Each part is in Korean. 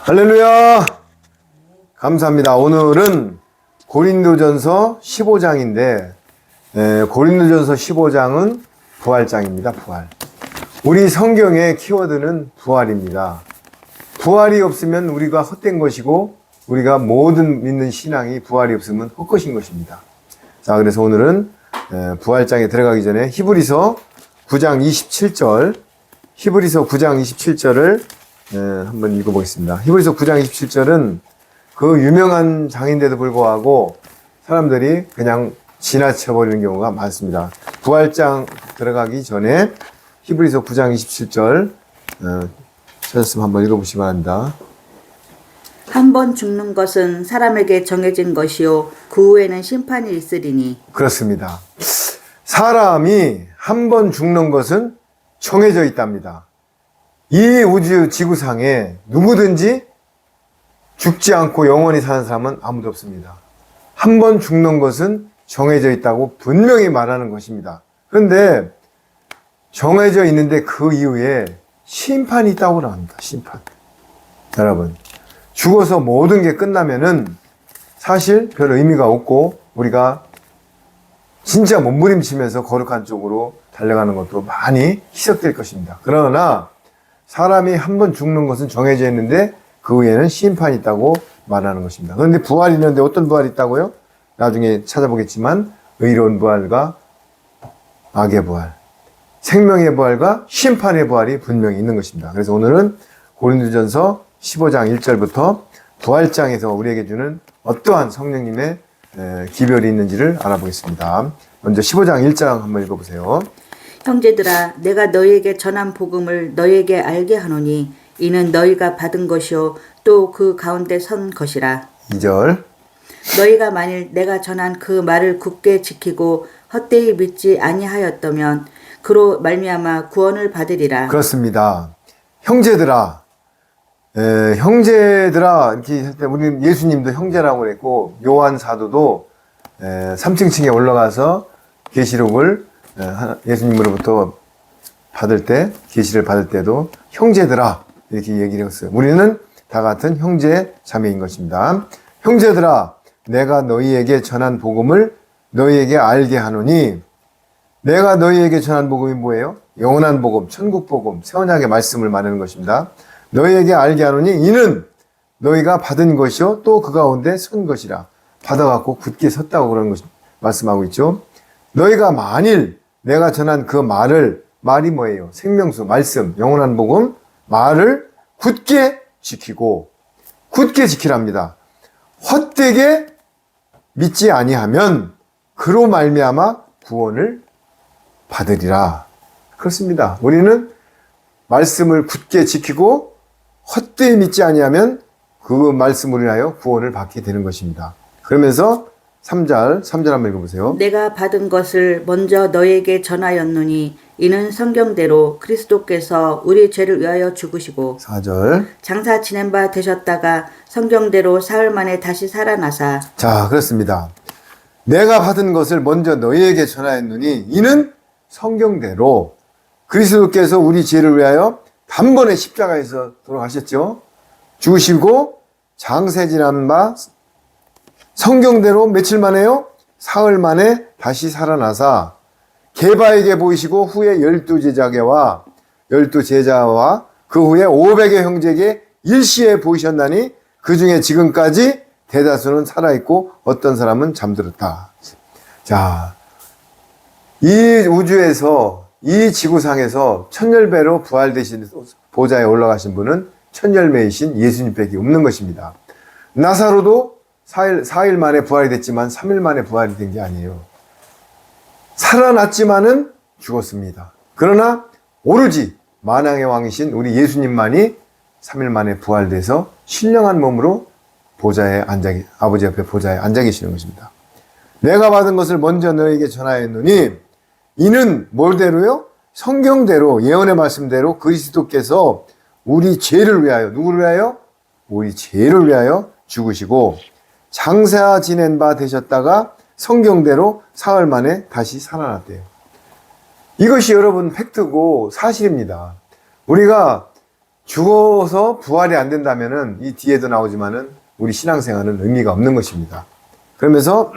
할렐루야! 감사합니다. 오늘은 고린도전서 15장인데 고린도전서 15장은 부활장입니다. 부활. 우리 성경의 키워드는 부활입니다. 부활이 없으면 우리가 헛된 것이고 우리가 모든 믿는 신앙이 부활이 없으면 헛것인 것입니다. 자, 그래서 오늘은 부활장에 들어가기 전에 히브리서 9장 27절 히브리서 9장 27절을 한번 읽어보겠습니다. 히브리서 9장 27절은 그 유명한 장인데도 불구하고 사람들이 그냥 지나쳐버리는 경우가 많습니다. 부활장 들어가기 전에 히브리서 9장 27절 찾았으면 한번 읽어보시기 바랍니다. 한 번 죽는 것은 사람에게 정해진 것이요 그 후에는 심판이 있으리니. 그렇습니다. 사람이 한 번 죽는 것은 정해져 있답니다. 이 우주 지구상에 누구든지 죽지 않고 영원히 사는 사람은 아무도 없습니다. 한 번 죽는 것은 정해져 있다고 분명히 말하는 것입니다. 그런데 정해져 있는데 그 이후에 심판이 있다고 나옵니다. 심판. 여러분, 죽어서 모든 게 끝나면은 사실 별 의미가 없고 우리가 진짜 몸부림치면서 거룩한 쪽으로 달려가는 것도 많이 희석될 것입니다. 그러나 사람이 한 번 죽는 것은 정해져 있는데 그 후에는 심판이 있다고 말하는 것입니다. 그런데 부활이 있는데 어떤 부활이 있다고요? 나중에 찾아보겠지만 의로운 부활과 악의 부활, 생명의 부활과 심판의 부활이 분명히 있는 것입니다. 그래서 오늘은 고린도전서 15장 1절부터 부활장에서 우리에게 주는 어떠한 성령님의 기별이 있는지를 알아보겠습니다. 먼저 15장 1장 한번 읽어보세요. 형제들아, 내가 너희에게 전한 복음을 너희에게 알게 하노니 이는 너희가 받은 것이요 또 그 가운데 선 것이라. 2절. 너희가 만일 내가 전한 그 말을 굳게 지키고 헛되이 믿지 아니하였다면 그로 말미암아 구원을 받으리라. 그렇습니다. 형제들아, 형제들아 이렇게 할 때 우리는 예수님도 형제라고 그랬고 요한 사도도 3층에 올라가서 계시록을 예수님으로부터 받을 때 계시를 받을 때도 형제들아 이렇게 얘기를 했어요. 우리는 다 같은 형제 자매인 것입니다. 형제들아, 내가 너희에게 전한 복음을 너희에게 알게 하노니. 내가 너희에게 전한 복음이 뭐예요? 영원한 복음, 천국 복음, 새 언약의 말씀을 말하는 것입니다. 너희에게 알게 하노니 이는 너희가 받은 것이요 또 그 가운데 선 것이라. 받아갖고 굳게 섰다고 그러는 것 말씀하고 있죠. 너희가 만일 내가 전한 그 말이 뭐예요? 생명수, 말씀, 영원한 복음, 말을 굳게 지키고 굳게 지키랍니다. 헛되게 믿지 아니하면 그로 말미암아 구원을 받으리라. 그렇습니다. 우리는 말씀을 굳게 지키고 헛되이 믿지 아니하면 그 말씀을 인하여 구원을 받게 되는 것입니다. 그러면서 3절 한번 읽어보세요. 내가 받은 것을 먼저 너희에게 전하였노니 이는 성경대로 그리스도께서 우리 죄를 위하여 죽으시고 4절. 장사 지낸 바 되셨다가 성경대로 사흘 만에 다시 살아나사. 자, 그렇습니다. 내가 받은 것을 먼저 너희에게 전하였노니 이는 성경대로 그리스도께서 우리 죄를 위하여 단번에 십자가에서 돌아가셨죠. 죽으시고 장사 지난 바 성경대로 며칠 만에요? 사흘 만에 다시 살아나사 게바에게 보이시고 후에 12제자와 그 후에 500의 형제에게 일시에 보이셨나니 그 중에 지금까지 대다수는 살아있고 어떤 사람은 잠들었다. 자, 이 우주에서 이 지구상에서 천열배로 부활되신 보좌에 올라가신 분은 천열매이신 예수님밖에 없는 것입니다. 나사로도 4일 만에 부활이 됐지만 3일 만에 부활이 된 게 아니에요. 살아났지만은 죽었습니다. 그러나 오로지 만왕의 왕이신 우리 예수님만이 3일 만에 부활돼서 신령한 몸으로 아버지 옆에 보좌에 앉아 계시는 것입니다. 내가 받은 것을 먼저 너에게 전하였노니 이는 뭘대로요? 성경대로 예언의 말씀대로 그리스도께서 우리 죄를 위하여 누구를 위하여? 우리 죄를 위하여 죽으시고 장사 지낸 바 되셨다가 성경대로 사흘 만에 다시 살아났대요. 이것이 여러분 팩트고 사실입니다. 우리가 죽어서 부활이 안 된다면은 이 뒤에도 나오지만은 우리 신앙생활은 의미가 없는 것입니다. 그러면서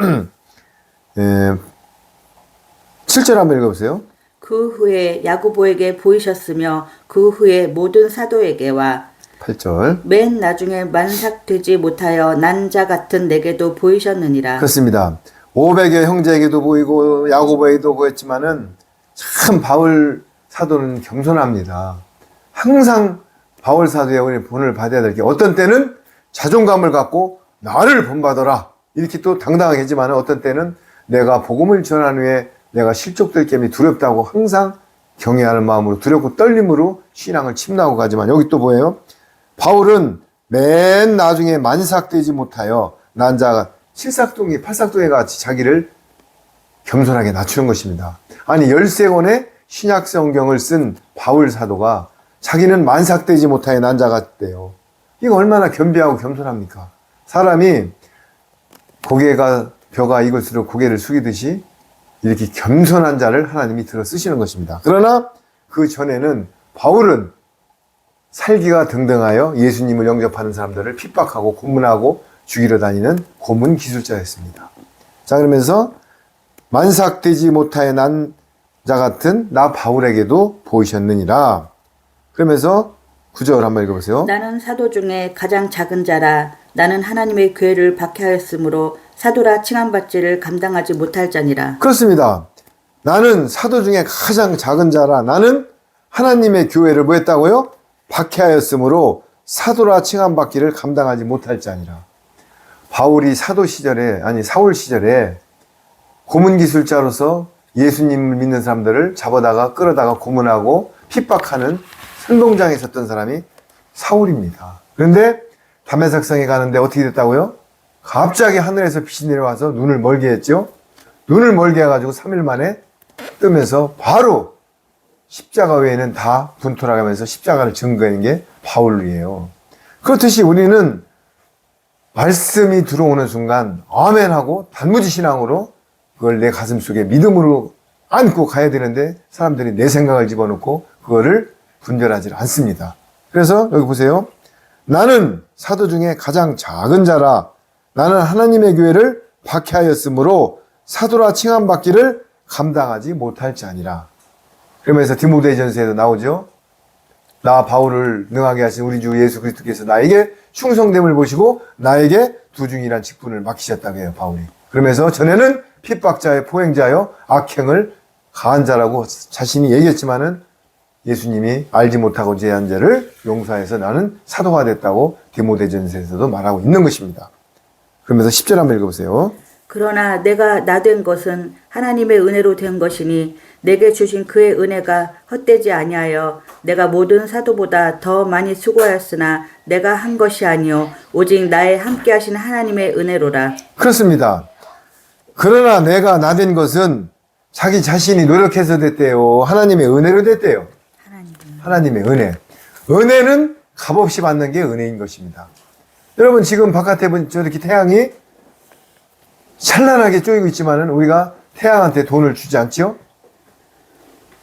7절 한번 읽어보세요. 그 후에 야고보에게 보이셨으며 그 후에 모든 사도에게와 8절. 맨 나중에 만삭되지 못하여 난 자 같은 내게도 보이셨느니라. 그렇습니다. 500의 형제에게도 보이고 야고보에게도 보였지만은 참 바울 사도는 겸손합니다. 항상 바울 사도의 우리 본을 받아야 될 게 어떤 때는 자존감을 갖고 나를 본받아라 이렇게 또 당당하게 하지만 어떤 때는 내가 복음을 전한 후에 내가 실족될 겸이 두렵다고 항상 경외하는 마음으로 두렵고 떨림으로 신앙을 침나고 가지만 여기 또 뭐예요? 바울은 맨 나중에 만삭되지 못하여 난 자가 칠삭둥이 팔삭둥이 같이 자기를 겸손하게 낮추는 것입니다. 아니 13권의 신약 성경을 쓴 바울 사도가 자기는 만삭되지 못하여 난 자 같대요. 이거 얼마나 겸비하고 겸손합니까? 사람이 벼가 익을수록 고개를 숙이듯이 이렇게 겸손한 자를 하나님이 들어 쓰시는 것입니다. 그러나 그 전에는 바울은 살기가 등등하여 예수님을 영접하는 사람들을 핍박하고 고문하고 죽이러 다니는 고문 기술자였습니다. 자, 그러면서 만삭되지 못하여 난 자 같은 나 바울에게도 보이셨느니라. 그러면서 9절 한번 읽어보세요. 나는 사도 중에 가장 작은 자라. 나는 하나님의 교회를 박해하였으므로 사도라 칭함받지를 감당하지 못할 자니라. 그렇습니다. 나는 사도 중에 가장 작은 자라. 나는 하나님의 교회를 뭐 했다고요? 박해하였으므로 사도라 칭함받기를 감당하지 못할 자니라. 바울이 사도 시절에, 아니 사울 시절에 고문기술자로서 예수님을 믿는 사람들을 잡아다가 끌어다가 고문하고 핍박하는 선동장에 섰던 사람이 사울입니다. 그런데 다메섹성에 가는데 어떻게 됐다고요? 갑자기 하늘에서 빛이 내려와서 눈을 멀게 했죠. 눈을 멀게 해가지고 3일 만에 뜨면서 바로 십자가 외에는 다 분토라가면서 십자가를 증거하는 게 바울이에요. 그렇듯이 우리는 말씀이 들어오는 순간 아멘하고 단무지 신앙으로 그걸 내 가슴 속에 믿음으로 안고 가야 되는데 사람들이 내 생각을 집어넣고 그거를 분별하지 않습니다. 그래서 여기 보세요. 나는 사도 중에 가장 작은 자라. 나는 하나님의 교회를 박해하였으므로 사도라 칭함받기를 감당하지 못할 자니라. 그러면서 디모데전서에도 나오죠. 나 바울을 능하게 하신 우리 주 예수 그리스도께서 나에게 충성됨을 보시고 나에게 두중이란 직분을 맡기셨다고 해요. 바울이. 그러면서 전에는 핍박자여 포행자여 악행을 가한 자라고 자신이 얘기했지만은 예수님이 알지 못하고 제한 자를 용서해서 나는 사도가 됐다고 디모데전서에서도 말하고 있는 것입니다. 그러면서 10절 한번 읽어보세요. 그러나 내가 나된 것은 하나님의 은혜로 된 것이니 내게 주신 그의 은혜가 헛되지 아니하여 내가 모든 사도보다 더 많이 수고하였으나 내가 한 것이 아니요 오직 나의 함께하신 하나님의 은혜로라. 그렇습니다. 그러나 내가 나된 것은 자기 자신이 노력해서 됐대요. 하나님의 은혜로 됐대요. 하나님의 은혜. 은혜는 값없이 받는 게 은혜인 것입니다. 여러분 지금 바깥에 보면 저렇게 태양이 찬란하게 쪼이고 있지만은 우리가 태양한테 돈을 주지 않죠?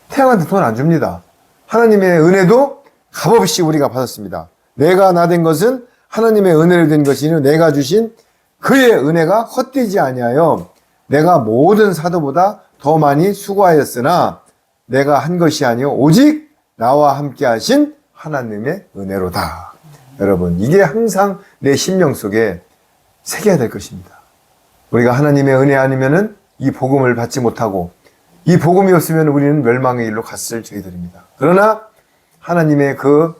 태양한테 돈 안 줍니다. 하나님의 은혜도 값없이 우리가 받았습니다. 내가 나된 것은 하나님의 은혜로 된 것이니 내가 주신 그의 은혜가 헛되지 아니하여 내가 모든 사도보다 더 많이 수고하였으나 내가 한 것이 아니요 오직 나와 함께 하신 하나님의 은혜로다. 여러분 이게 항상 내 심령 속에 새겨야 될 것입니다. 우리가 하나님의 은혜 아니면은 이 복음을 받지 못하고 이 복음이 없으면 우리는 멸망의 길로 갔을 저희들입니다. 그러나 하나님의 그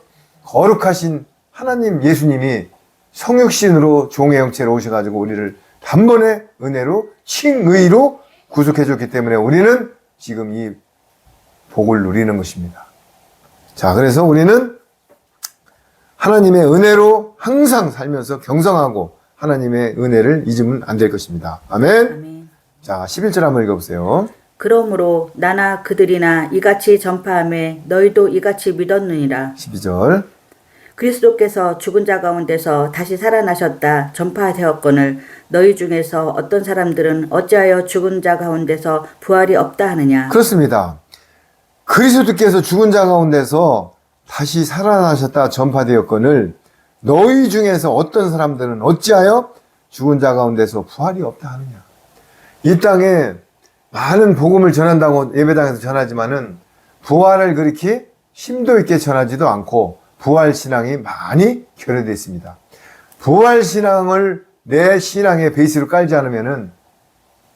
거룩하신 하나님 예수님이 성육신으로 종의 형체로 오셔가지고 우리를 단번에 은혜로 칭의로 구속해 줬기 때문에 우리는 지금 이 복을 누리는 것입니다. 자, 그래서 우리는 하나님의 은혜로 항상 살면서 경성하고 하나님의 은혜를 잊으면 안 될 것입니다. 아멘. 아멘. 자, 11절 한번 읽어보세요. 그러므로 나나 그들이나 이같이 전파하매 너희도 이같이 믿었느니라. 12절. 그리스도께서 죽은 자 가운데서 다시 살아나셨다 전파되었거늘 너희 중에서 어떤 사람들은 어찌하여 죽은 자 가운데서 부활이 없다 하느냐. 그렇습니다. 그리스도께서 죽은 자 가운데서 다시 살아나셨다 전파되었거늘 너희 중에서 어떤 사람들은 어찌하여 죽은 자 가운데서 부활이 없다 하느냐. 이 땅에 많은 복음을 전한다고 예배당에서 전하지만은 부활을 그렇게 심도 있게 전하지도 않고 부활 신앙이 많이 결여되어 있습니다. 부활 신앙을 내 신앙의 베이스로 깔지 않으면은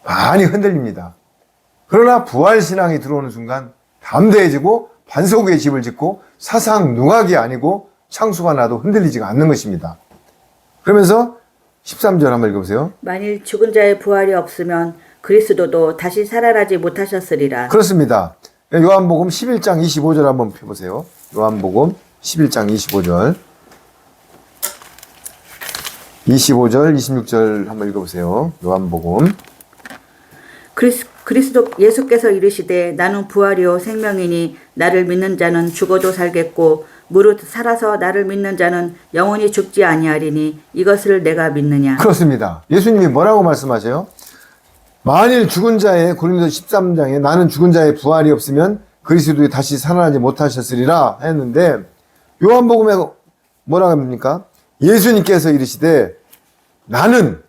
많이 흔들립니다. 그러나 부활 신앙이 들어오는 순간 담대해지고 반석의 집을 짓고 사상 누각이 아니고 창수가 나도 흔들리지가 않는 것입니다. 그러면서 13절 한번 읽어보세요. 만일 죽은 자의 부활이 없으면 그리스도도 다시 살아나지 못하셨으리라. 그렇습니다. 요한복음 11장 25절 한번 펴보세요. 요한복음 11장 25절 26절 한번 읽어보세요. 요한복음. 그리스도 예수께서 이르시되 나는 부활이요 생명이니 나를 믿는 자는 죽어도 살겠고 무릇 살아서 나를 믿는 자는 영원히 죽지 아니하리니 이것을 내가 믿느냐. 그렇습니다. 예수님이 뭐라고 말씀하세요? 만일 죽은 자의 고린도서 13장에 나는 죽은 자의 부활이 없으면 그리스도에 다시 살아나지 못하셨으리라 했는데 요한복음에 뭐라고 합니까? 예수님께서 이르시되 나는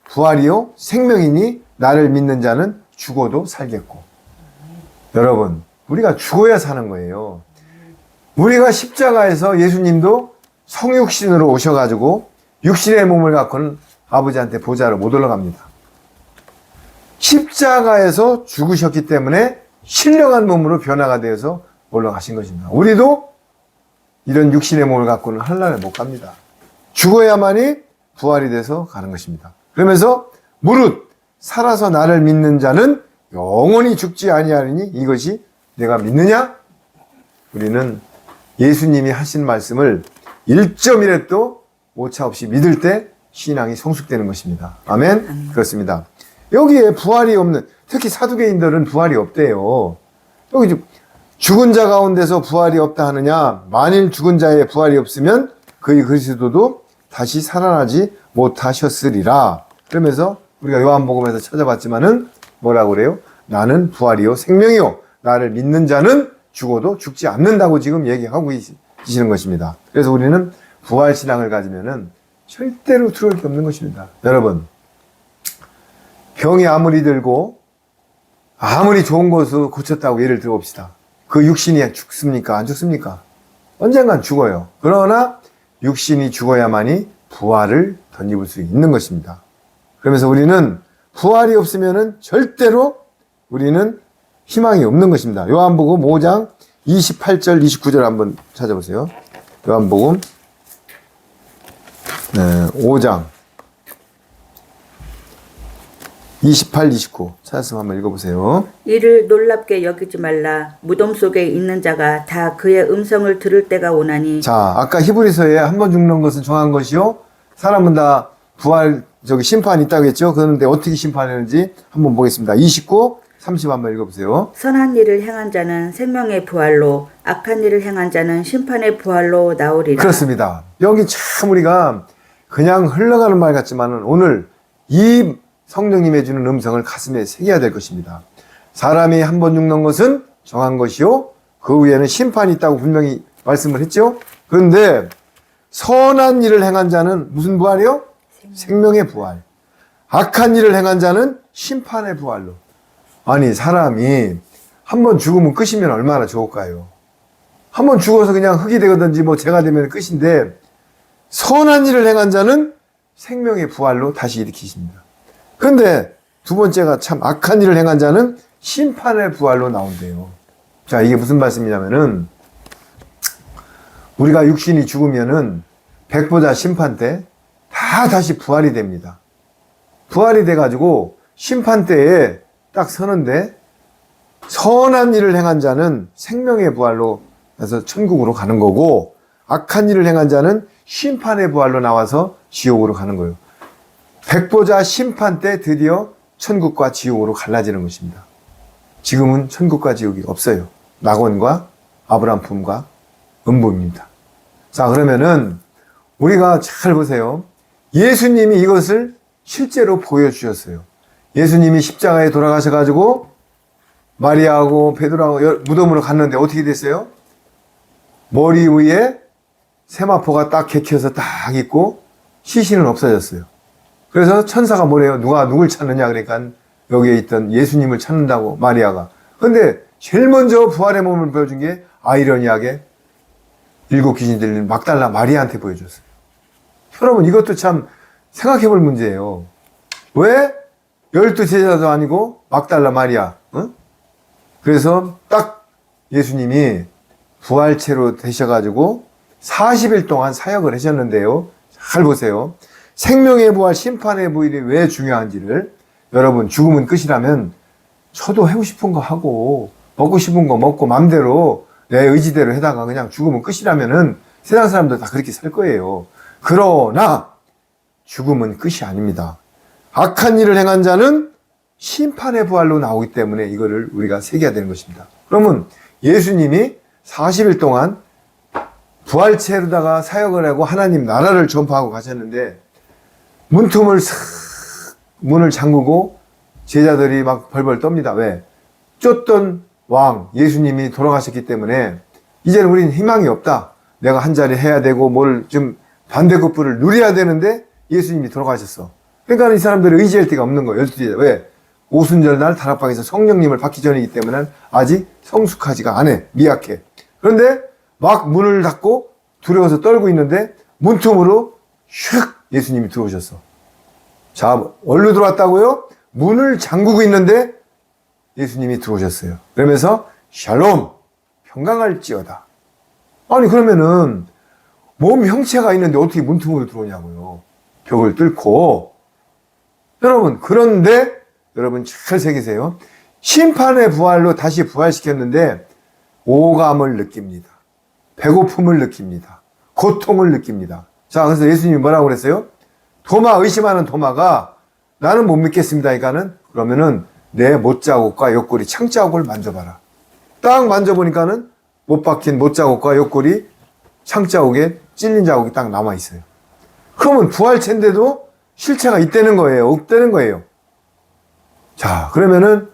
부활이요 생명이니 나를 믿는 자는 죽어도 살겠고. 여러분, 우리가 죽어야 사는 거예요. 우리가 십자가에서 예수님도 성육신으로 오셔가지고 육신의 몸을 갖고는 아버지한테 보좌로 못 올라갑니다. 십자가에서 죽으셨기 때문에 신령한 몸으로 변화가 되어서 올라가신 것입니다. 우리도 이런 육신의 몸을 갖고는 한날에 못 갑니다. 죽어야만이 부활이 돼서 가는 것입니다. 그러면서 무릇 살아서 나를 믿는 자는 영원히 죽지 아니하리니 이것이 내가 믿느냐? 우리는 예수님이 하신 말씀을 1.1도 오차 없이 믿을 때 신앙이 성숙되는 것입니다. 아멘? 그렇습니다. 여기에 부활이 없는, 특히 사두개인들은 부활이 없대요. 여기 죽은 자 가운데서 부활이 없다 하느냐? 만일 죽은 자의 부활이 없으면 그의 그리스도도 다시 살아나지 못하셨으리라. 그러면서 우리가 요한복음에서 찾아봤지만은 뭐라고 그래요? 나는 부활이요 생명이요 나를 믿는 자는 죽어도 죽지 않는다고 지금 얘기하고 계시는 것입니다. 그래서 우리는 부활 신앙을 가지면은 절대로 두려울 게 없는 것입니다. 여러분, 병이 아무리 들고 아무리 좋은 것으로 고쳤다고 예를 들어 봅시다. 그 육신이 죽습니까? 안 죽습니까? 언젠간 죽어요. 그러나 육신이 죽어야만이 부활을 덧입을 수 있는 것입니다. 그러면서 우리는 부활이 없으면은 절대로 우리는 희망이 없는 것입니다. 요한복음 5장 28절 29절 한번 찾아보세요. 요한복음 5장 28, 29 찾았으면 한번 읽어보세요. 이를 놀랍게 여기지 말라. 무덤 속에 있는 자가 다 그의 음성을 들을 때가 오나니. 자, 아까 히브리서에 한 번 죽는 것은 정한 것이요 사람은 다 부활 심판이 있다고 했죠. 그런데 어떻게 심판하는지 한번 보겠습니다. 29, 30 한번 읽어보세요. 선한 일을 행한 자는 생명의 부활로 악한 일을 행한 자는 심판의 부활로 나오리라. 그렇습니다. 여기 참 우리가 그냥 흘러가는 말 같지만 오늘 이 성령님의 주는 음성을 가슴에 새겨야 될 것입니다. 사람이 한 번 죽는 것은 정한 것이요 그 후에는 심판이 있다고 분명히 말씀을 했죠. 그런데 선한 일을 행한 자는 무슨 부활이요? 생명의 부활. 악한 일을 행한 자는 심판의 부활로. 아니, 사람이 한 번 죽으면 끝이면 얼마나 좋을까요? 한 번 죽어서 그냥 흙이 되거든지 뭐 재가 되면 끝인데 선한 일을 행한 자는 생명의 부활로 다시 일으키십니다. 그런데 두 번째가 참 악한 일을 행한 자는 심판의 부활로 나온대요. 자, 이게 무슨 말씀이냐면은 우리가 육신이 죽으면은 백보자 심판 때 다 다시 부활이 됩니다. 부활이 돼가지고 심판 때에 딱 서는데 선한 일을 행한 자는 생명의 부활로 해서 천국으로 가는 거고 악한 일을 행한 자는 심판의 부활로 나와서 지옥으로 가는 거예요. 백보자 심판 때 드디어 천국과 지옥으로 갈라지는 것입니다. 지금은 천국과 지옥이 없어요. 낙원과 아브람 품과 음부입니다. 자, 그러면은 우리가 잘 보세요. 예수님이 이것을 실제로 보여주셨어요. 예수님이 십자가에 돌아가셔가지고 마리아하고 베드로하고 무덤으로 갔는데 어떻게 됐어요? 머리 위에 세마포가 딱 객혀서 딱 있고 시신은 없어졌어요. 그래서 천사가 뭐래요? 누가 누굴 찾느냐 그러니까 여기에 있던 예수님을 찾는다고 마리아가. 근데 제일 먼저 부활의 몸을 보여준 게 아이러니하게 7 귀신 들린 막달라 마리아한테 보여줬어요. 여러분 이것도 참 생각해 볼 문제예요. 왜 12 제자도 아니고 막달라 마리아? 응? 그래서 딱 예수님이 부활체로 되셔가지고 40일 동안 사역을 하셨는데요. 잘 보세요. 생명의 부활, 심판의 부활이 왜 중요한지를 여러분 죽음은 끝이라면 저도 하고 싶은 거 하고 먹고 싶은 거 먹고 맘대로 내 의지대로 해다가 그냥 죽음은 끝이라면은 세상 사람들 다 그렇게 살 거예요. 그러나 죽음은 끝이 아닙니다. 악한 일을 행한 자는 심판의 부활로 나오기 때문에 이거를 우리가 새겨야 되는 것입니다. 그러면 예수님이 40일 동안 부활체로다가 사역을 하고 하나님 나라를 전파하고 가셨는데 문틈을 싹 문을 잠그고 제자들이 막 벌벌 떱니다. 왜? 쫓던 왕 예수님이 돌아가셨기 때문에 이제는 우리는 희망이 없다. 내가 한 자리 해야 되고 뭘 좀 반대급부를 누려야 되는데 예수님이 돌아가셨어. 그러니까 이 사람들이 의지할 데가 없는 거예요. 12제자. 왜? 오순절 날 다락방에서 성령님을 받기 전이기 때문에 아직 성숙하지가 않아. 미약해. 그런데 막 문을 닫고 두려워서 떨고 있는데 문틈으로 슉 예수님이 들어오셨어. 자, 어디로 들어왔다고요? 문을 잠그고 있는데 예수님이 들어오셨어요. 그러면서 샬롬, 평강할지어다. 아니 그러면은 몸 형체가 있는데 어떻게 문틈으로 들어오냐고요. 벽을 뚫고. 여러분 그런데 여러분 잘 새기세요. 심판의 부활로 다시 부활시켰는데 오감을 느낍니다. 배고픔을 느낍니다. 고통을 느낍니다. 자, 그래서 예수님이 뭐라고 그랬어요? 도마, 의심하는 도마가 나는 못 믿겠습니다. 그러면은 내 못자국과 옆구리 창자국을 만져봐라. 딱 만져보니까는 못 박힌 못자국과 옆구리 창자국에 찔린 자국이 딱 남아있어요. 그러면 부활체인데도 실체가 있다는 거예요? 없다는 거예요? 자, 그러면은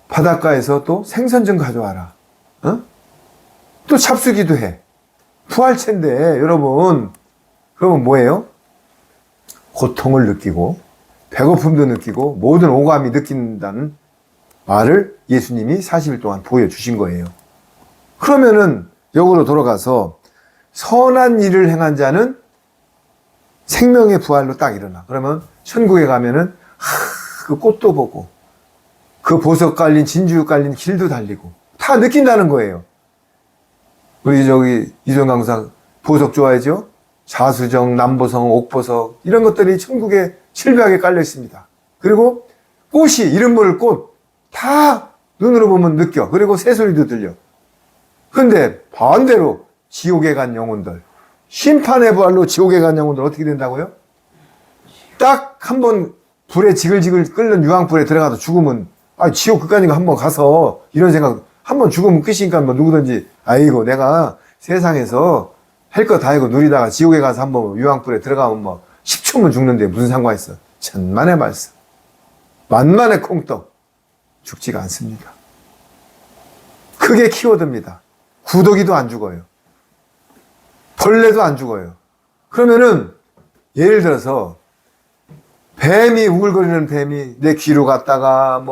바닷가에서 또 생선 좀 가져와라. 어? 또 잡수기도 해. 부활체인데 여러분 그러면 뭐예요? 고통을 느끼고 배고픔도 느끼고 모든 오감이 느낀다는 말을 예수님이 40일 동안 보여주신 거예요. 그러면은 역으로 돌아가서 선한 일을 행한 자는 생명의 부활로 딱 일어나. 그러면 천국에 가면은 그 꽃도 보고 그 보석 깔린 진주 깔린 길도 달리고 다 느낀다는 거예요. 우리 저기 이종 강사 보석 좋아하죠? 자수정, 남보성, 옥보석 이런 것들이 천국에 실비하게 깔려 있습니다. 그리고 꽃이 이름 모를 꽃 다 눈으로 보면 느껴. 그리고 새소리도 들려. 그런데 반대로 지옥에 간 영혼들, 심판의 부활로 지옥에 간 영혼들 어떻게 된다고요? 딱 한 번 불에 지글지글 끓는 유황불에 들어가서 죽으면 지옥 끝까지 한번 가서 이런 생각 한 번 죽으면 끝이니까 뭐 누구든지 아이고 내가 세상에서 할 거 다 하고 누리다가 지옥에 가서 한번 유황불에 들어가면 뭐 10초면 죽는데 무슨 상관 있어. 천만의 말씀. 만만의 콩떡. 죽지가 않습니다. 크게 키워듭니다. 구더기도 안 죽어요. 벌레도 안 죽어요. 그러면은 예를 들어서 뱀이 우글거리는 뱀이 내 귀로 갔다가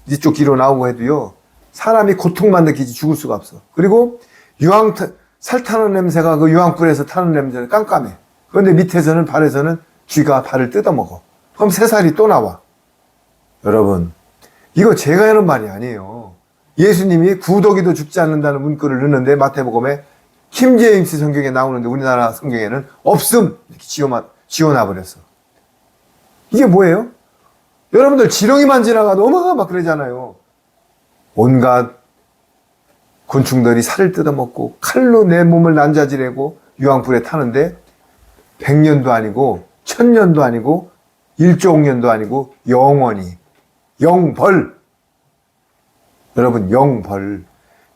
이쪽 귀로 나오고 해도요. 사람이 고통만 느끼지 죽을 수가 없어. 그리고 살 타는 냄새가 그 유황불에서 타는 냄새는 깜깜해. 그런데 밑에서는 발에서는 쥐가 발을 뜯어먹어. 그럼 새살이 또 나와. 여러분 이거 제가 하는 말이 아니에요. 예수님이 구더기도 죽지 않는다는 문구를 넣는데 마태복음에 킴제임스 성경에 나오는데 우리나라 성경에는 없음 이렇게 지워놔 버렸어. 이게 뭐예요? 여러분들 지렁이만 지나가도 어마어마 막 그러잖아요. 온갖 곤충들이 살을 뜯어먹고 칼로 내 몸을 난자지르고 유황불에 타는데 100년도 아니고 1000년도 아니고 1조억년도 아니고 영원히 영벌. 여러분 영벌.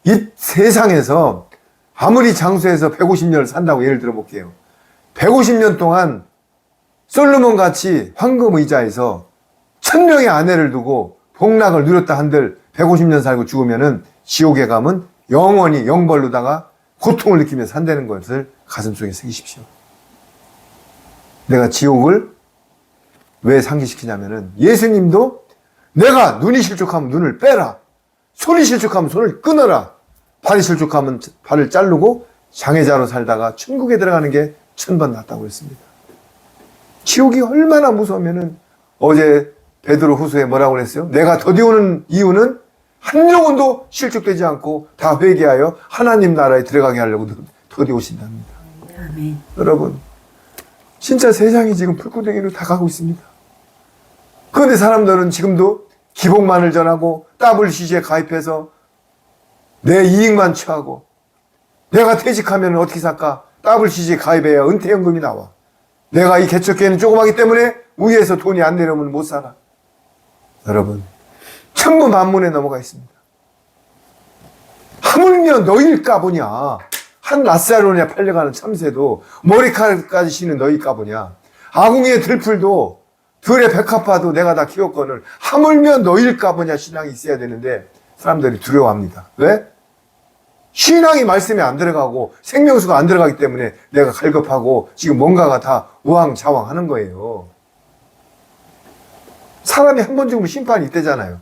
이 세상에서 아무리 장수해서 150년을 산다고 예를 들어 볼게요. 150년 동안 솔로몬 같이 황금 의자에서 1000명의 아내를 두고 복락을 누렸다 한들 150년 살고 죽으면은 지옥에 가면 영원히 영벌로다가 고통을 느끼며 산다는 것을 가슴속에 새기십시오. 내가 지옥을 왜 상기시키냐면은 예수님도 내가 눈이 실족하면 눈을 빼라. 손이 실족하면 손을 끊어라. 발이 실족하면 발을 자르고 장애자로 살다가 천국에 들어가는 게 1000번 낫다고 했습니다. 지옥이 얼마나 무서우면은 어제 베드로 후서에 뭐라고 그랬어요? 내가 더디오는 이유는 한 영혼도 실족되지 않고 다 회개하여 하나님 나라에 들어가게 하려고 더디오신답니다. 아멘. 여러분, 진짜 세상이 지금 불구덩이로 다 가고 있습니다. 그런데 사람들은 지금도 기복만을 전하고 WCG에 가입해서 내 이익만 취하고 내가 퇴직하면 어떻게 살까? WCG에 가입해야 은퇴연금이 나와. 내가 이 개척교회는 조그마기 때문에 위에서 돈이 안 내려오면 못 살아. 여러분, 천부만문에 넘어가 있습니다. 하물며 너희를 까보냐. 한 라사로냐 팔려가는 참새도 머리카락까지 쉬는 너희 까보냐. 아궁이의 들풀도 들의 백합화도 내가 다 키웠거늘 하물며 너희를 까보냐 신앙이 있어야 되는데 사람들이 두려워합니다. 왜? 신앙이 말씀에 안 들어가고 생명수가 안 들어가기 때문에 내가 갈급하고 지금 뭔가가 다 우왕좌왕하는 거예요. 사람이 한 번 죽으면 심판이 있대잖아요.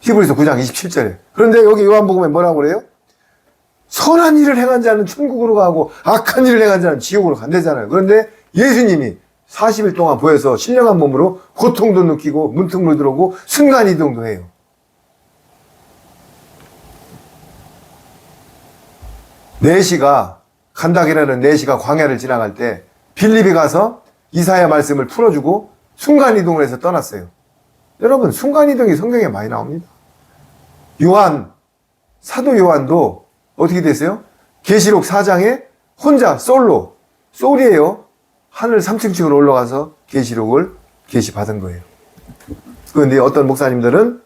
히브리서 9장 27절에. 그런데 여기 요한복음에 뭐라고 그래요? 선한 일을 행한 자는 천국으로 가고 악한 일을 행한 자는 지옥으로 간대잖아요. 그런데 예수님이 40일 동안 보여서 신령한 몸으로 고통도 느끼고 문틈으로 들어오고 순간이동도 해요. 네시가 간닥이라는 네시가 광야를 지나갈 때 빌립이 가서 이사야 말씀을 풀어주고 순간이동을 해서 떠났어요. 여러분, 순간이동이 성경에 많이 나옵니다. 사도 요한도 어떻게 됐어요? 계시록 4장에 혼자 솔이에요. 하늘 3층으로 올라가서 계시록을 계시받은 거예요. 그런데 어떤 목사님들은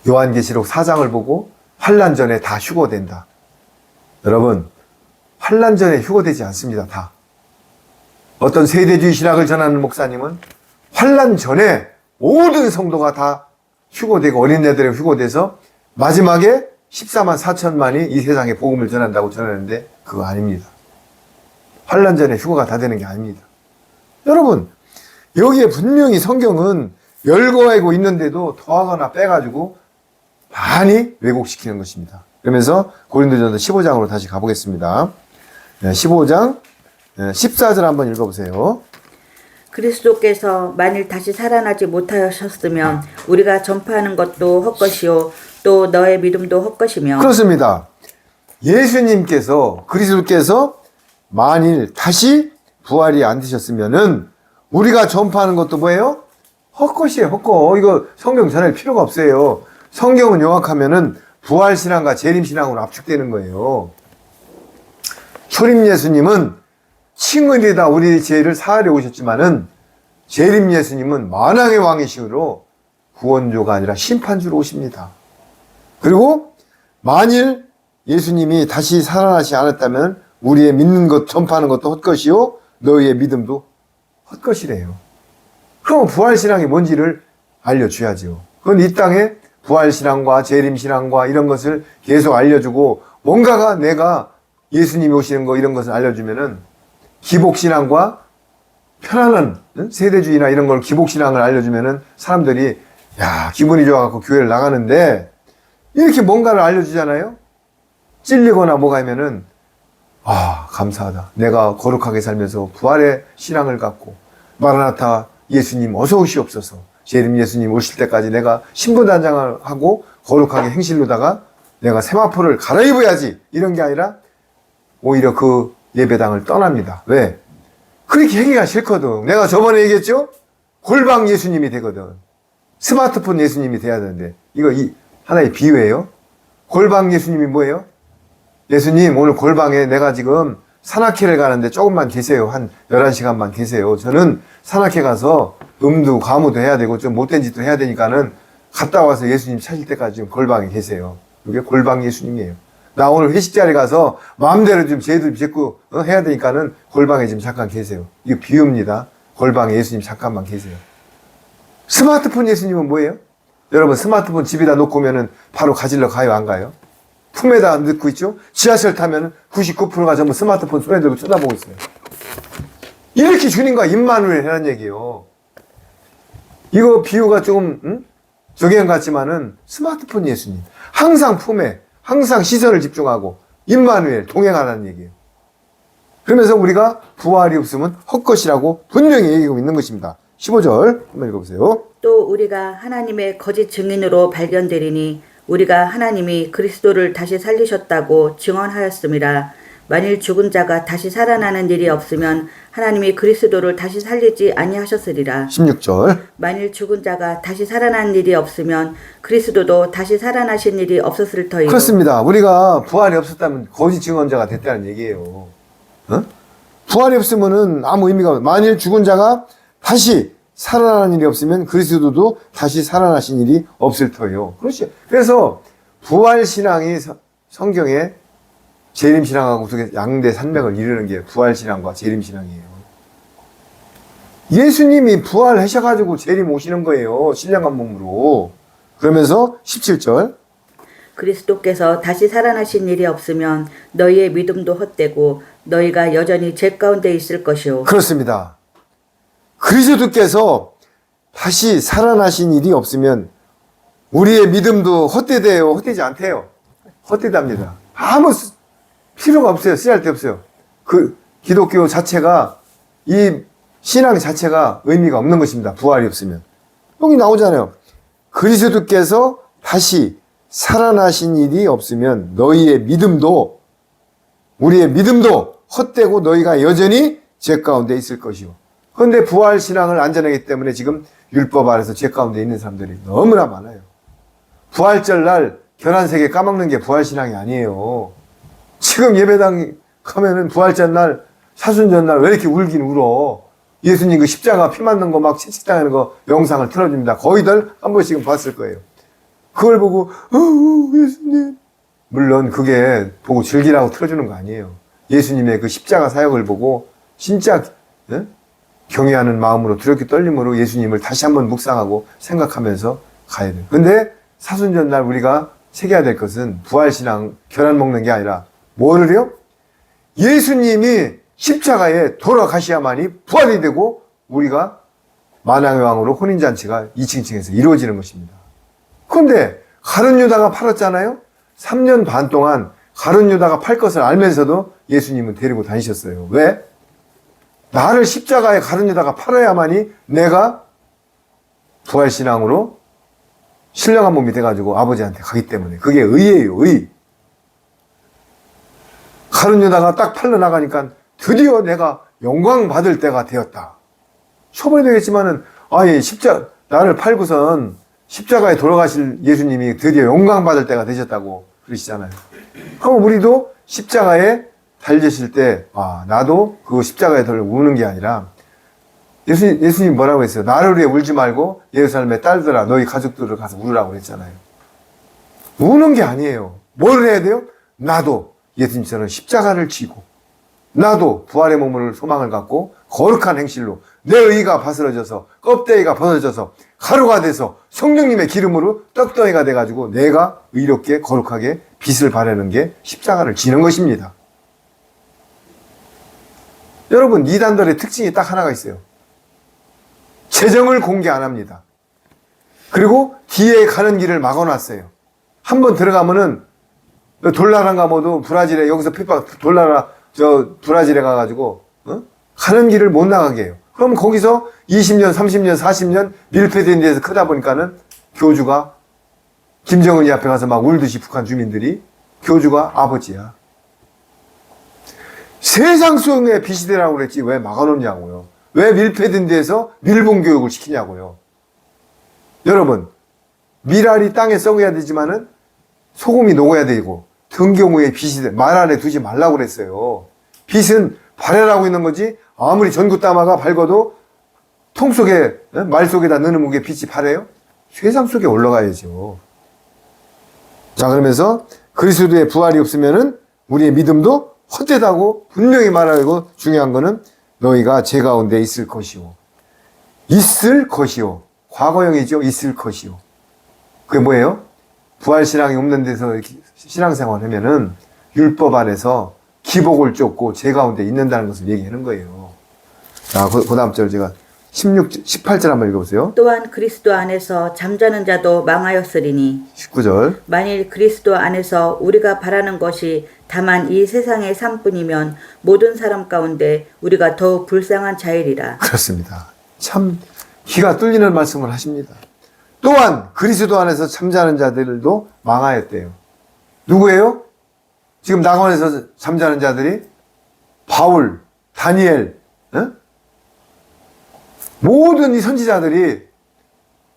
요한계시록 4장을 보고 환난 전에 다 휴거된다. 여러분, 환난 전에 휴거되지 않습니다. 다. 어떤 세대주의 신학을 전하는 목사님은 환난 전에 모든 성도가 다 휴거되고 어린애들이 휴거돼서 마지막에 14만 4천만이 이 세상에 복음을 전한다고 전하는데 그거 아닙니다. 환난 전에 휴거가 다 되는 게 아닙니다. 여러분, 여기에 분명히 성경은 열거하고 있는데도 더하거나 빼가지고 많이 왜곡시키는 것입니다. 그러면서 고린도전서 15장으로 다시 가보겠습니다. 15장 14절 한번 읽어보세요. 그리스도께서 만일 다시 살아나지 못하셨으면 우리가 전파하는 것도 헛것이요 또 너의 믿음도 헛것이며. 그렇습니다. 예수님께서 그리스도께서 만일 다시 부활이 안 되셨으면은 우리가 전파하는 것도 뭐예요? 헛것이에요. 헛것. 이거 성경 전할 필요가 없어요. 성경은 요약하면은 부활신앙과 재림신앙으로 압축되는 거예요. 초림 예수님은 칭의리다 우리 죄를 사하려 오셨지만은 재림 예수님은 만왕의 왕이시로 구원조가 아니라 심판주로 오십니다. 그리고 만일 예수님이 다시 살아나지 않았다면 우리의 믿는 것, 전파하는 것도 헛것이요 너희의 믿음도 헛것이래요. 그럼 부활신앙이 뭔지를 알려줘야죠. 그건 이 땅에 부활신앙과 재림신앙과 이런 것을 계속 알려주고 뭔가가 내가 예수님이 오시는 거 이런 것을 알려주면은 기복신앙과 편안한 세대주의나 이런 걸 기복신앙을 알려주면은 사람들이 야 기분이 좋아갖고 교회를 나가는데 이렇게 뭔가를 알려주잖아요. 찔리거나 뭐가 하면은 아 감사하다. 내가 거룩하게 살면서 부활의 신앙을 갖고 마라나타 예수님 어서 오시옵소서. 재림 예수님 오실 때까지 내가 신부단장을 하고 거룩하게 행실로다가 내가 세마포를 갈아입어야지 이런 게 아니라 오히려 그 예배당을 떠납니다. 왜? 그렇게 하기가 싫거든. 내가 저번에 얘기했죠? 골방 예수님이 되거든. 스마트폰 예수님이 돼야 되는데 이거 하나의 비유예요. 골방 예수님이 뭐예요? 예수님 오늘 골방에 내가 지금 산악회를 가는데 조금만 계세요. 한 11시간만 계세요. 저는 산악회 가서 음도 가무도 해야 되고 좀 못된 짓도 해야 되니까는 갔다 와서 예수님 찾을 때까지 지금 골방에 계세요. 이게 골방 예수님이에요. 나 오늘 회식 자리 가서 마음대로 좀 제도 짓고 해야 되니까는 골방에 지금 잠깐 계세요. 이거 비유입니다. 골방에 예수님 잠깐만 계세요. 스마트폰 예수님은 뭐예요? 여러분 스마트폰 집에다 놓고 오면은 바로 가지러 가요, 안 가요? 품에다 넣고 있죠. 지하철 타면 99%가 전부 스마트폰 손에 들고 쳐다보고 있어요. 이렇게 주님과 임마누엘 하는 얘기예요. 이거 비유가 조금 저기한 같지만은 스마트폰 예수님 항상 품에 항상 시선을 집중하고 임마누엘 동행하라는 얘기예요. 그러면서 우리가 부활이 없으면 헛것이라고 분명히 얘기하고 있는 것입니다. 15절 한번 읽어보세요. 또 우리가 하나님의 거짓 증인으로 발견되리니 우리가 하나님이 그리스도를 다시 살리셨다고 증언하였음이라. 만일 죽은 자가 다시 살아나는 일이 없으면 하나님이 그리스도를 다시 살리지 아니하셨으리라. 16절 만일 죽은 자가 다시 살아나는 일이 없으면 그리스도도 다시 살아나신 일이 없었을 터이요. 그렇습니다. 우리가 부활이 없었다면 거짓 증언자가 됐다는 얘기예요. 부활이 없으면은 아무 의미가 없어요. 만일 죽은 자가 다시 살아나는 일이 없으면 그리스도도 다시 살아나신 일이 없을 터예요. 그렇지. 그래서 부활신앙이 성경에 재림신앙하고 양대 산맥을 이루는 게 부활신앙과 재림신앙이에요. 예수님이 부활하셔가지고 재림 오시는 거예요. 신령한 몸으로. 그러면서 17절 그리스도께서 다시 살아나신 일이 없으면 너희의 믿음도 헛되고 너희가 여전히 죄 가운데 있을 것이요. 그렇습니다. 그리스도께서 다시 살아나신 일이 없으면 우리의 믿음도 헛되대요. 헛되지 않대요. 헛되답니다. 아무 필요가 없어요. 쓰할 데 없어요. 그 기독교 자체가 이 신앙 자체가 의미가 없는 것입니다. 부활이 없으면. 여기 나오잖아요. 그리스도께서 다시 살아나신 일이 없으면 너희의 믿음도 우리의 믿음도 헛되고 너희가 여전히 죄 가운데 있을 것이요. 그런데 부활 신앙을 안 전하기 때문에 지금 율법 아래서 죄 가운데 있는 사람들이 너무나 많아요. 부활절 날 결혼세계 까먹는 게 부활 신앙이 아니에요. 지금 예배당 가면은 부활절 날 사순절 날 왜 이렇게 울긴 울어. 예수님 그 십자가 피 맞는 거 막 채찍당하는 거 영상을 틀어줍니다. 거의들 한 번씩은 봤을 거예요. 그걸 보고 예수님 물론 그게 보고 즐기라고 틀어주는 거 아니에요. 예수님의 그 십자가 사역을 보고 진짜 경외하는 마음으로 두렵게 떨림으로 예수님을 다시 한번 묵상하고 생각하면서 가야 돼요. 근데 사순절 날 우리가 새겨야 될 것은 부활신앙 결혼 먹는 게 아니라 뭐를요? 예수님이 십자가에 돌아가셔야만이 부활이 되고 우리가 만왕의 왕으로 혼인잔치가 2층층에서 이루어지는 것입니다. 그런데 가룟 유다가 팔았잖아요. 3년 반 동안 가룟 유다가 팔 것을 알면서도 예수님은 데리고 다니셨어요. 왜? 나를 십자가에 가룟 유다가 팔아야만이 내가 부활신앙으로 신령한 몸이 돼가지고 아버지한테 가기 때문에 그게 의예요. 의. 가룟 유다가 딱 팔려 나가니까 드디어 내가 영광 받을 때가 되었다. 처벌이 되겠지만은 아예 나를 팔고선 십자가에 돌아가실 예수님이 드디어 영광 받을 때가 되셨다고 그러시잖아요. 그럼 우리도 십자가에 달리실 때 나도 그 십자가에 달려 우는 게 아니라 예수님 뭐라고 했어요? 나를 위해 울지 말고 예루살렘의 딸들아 너희 가족들을 가서 울으라고 그랬잖아요. 우는 게 아니에요. 뭘 해야 돼요? 나도 예수님처럼 십자가를 지고 나도 부활의 몸을 소망을 갖고 거룩한 행실로 내 의가 바스러져서 껍데기가 벗어져서 가루가 돼서 성령님의 기름으로 떡덩이가 돼가지고 내가 의롭게 거룩하게 빛을 발하는 게 십자가를 지는 것입니다. 여러분 이단들의 특징이 딱 하나가 있어요. 재정을 공개 안 합니다. 그리고 뒤에 가는 길을 막아놨어요. 한번 들어가면은 돌나라인가 뭐도 브라질에 여기서 돌나라 브라질에 가가지고 가는 길을 못 나가게 해요. 그럼 거기서 20년, 30년, 40년 밀폐된 데서 크다 보니까는 교주가 김정은이 앞에 가서 막 울듯이 북한 주민들이 교주가 아버지야. 세상 속에 빛이 되라고 그랬지 왜 막아놓냐고요. 왜 밀폐된 데서 밀봉 교육을 시키냐고요. 여러분 밀알이 땅에 썩어야 되지만은 소금이 녹아야 되고 등경우에 빛이 돼. 말 안에 두지 말라고 그랬어요. 빛은 발열하고 있는 거지 아무리 전구따마가 밝아도 통 속에 말 속에다 넣는 게 빛이 발해요? 세상 속에 올라가야죠. 자 그러면서 그리스도의 부활이 없으면은 우리의 믿음도 헛되다고 분명히 말하고 중요한 거는 너희가 죄 가운데 있을 것이요. 있을 것이요. 과거형이죠. 있을 것이요. 그게 뭐예요? 부활신앙이 없는 데서 이렇게 신앙생활 하면은 율법 안에서 기복을 쫓고 죄 가운데 있는다는 것을 얘기하는 거예요. 자, 그 다음 절 제가 18절 한번 읽어보세요. 또한 그리스도 안에서 잠자는 자도 망하였으리니 19절. 만일 그리스도 안에서 우리가 바라는 것이 다만 이 세상의 삶뿐이면 모든 사람 가운데 우리가 더욱 불쌍한 자이리라. 그렇습니다. 참 기가 뚫리는 말씀을 하십니다. 또한 그리스도 안에서 잠자는 자들도 망하였대요. 누구예요? 지금 낙원에서 잠자는 자들이 바울, 다니엘, 모든 이 선지자들이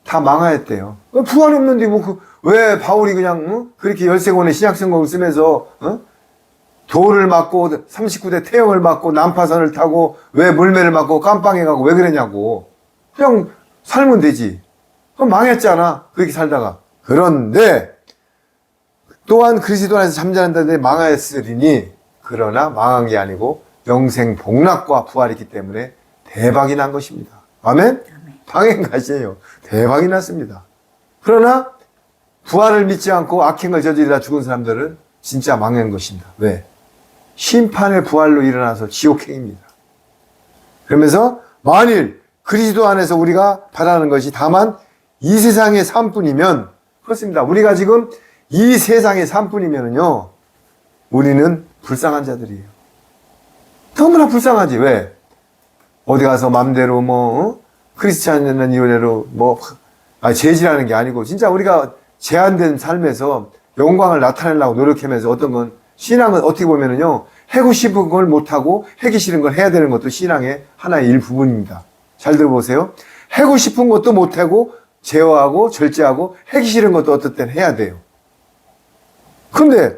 다 망하였대요. 부활이 없는데 왜 바울이 그냥 그렇게 13권의 신약성경을 쓰면서 돌을 맞고 39대 태형을 맞고 난파선을 타고 왜 물매를 맞고 깜빵에 가고 왜 그러냐고. 그냥 살면 되지. 그럼 망했잖아. 그렇게 살다가. 그런데 또한 그리스도 안에서 잠자는 자들이 망하였으리니 그러나 망한 게 아니고 영생 복락과 부활이 있기 때문에 대박이 난 것입니다. 아멘? 당연하시에요. 대박이 났습니다. 그러나 부활을 믿지 않고 악행을 저지르다 죽은 사람들은 진짜 망한 것입니다. 왜? 심판의 부활로 일어나서 지옥행입니다. 그러면서 만일 그리스도 안에서 우리가 바라는 것이 다만 이 세상의 삶뿐이면 그렇습니다. 우리가 지금 이 세상의 삶뿐이면요 우리는 불쌍한 자들이에요. 너무나 불쌍하지. 왜? 어디 가서 맘대로 크리스찬이라는 이유로 재질하는 게 아니고 진짜 우리가 제한된 삶에서 영광을 나타내려고 노력하면서 어떤 건 신앙은 어떻게 보면은요 하고 싶은 걸 못하고 하기 싫은 걸 해야 되는 것도 신앙의 하나의 일부분입니다. 잘 들어보세요. 하고 싶은 것도 못하고 제어하고 절제하고 하기 싫은 것도 어떨 땐 해야 돼요. 그런데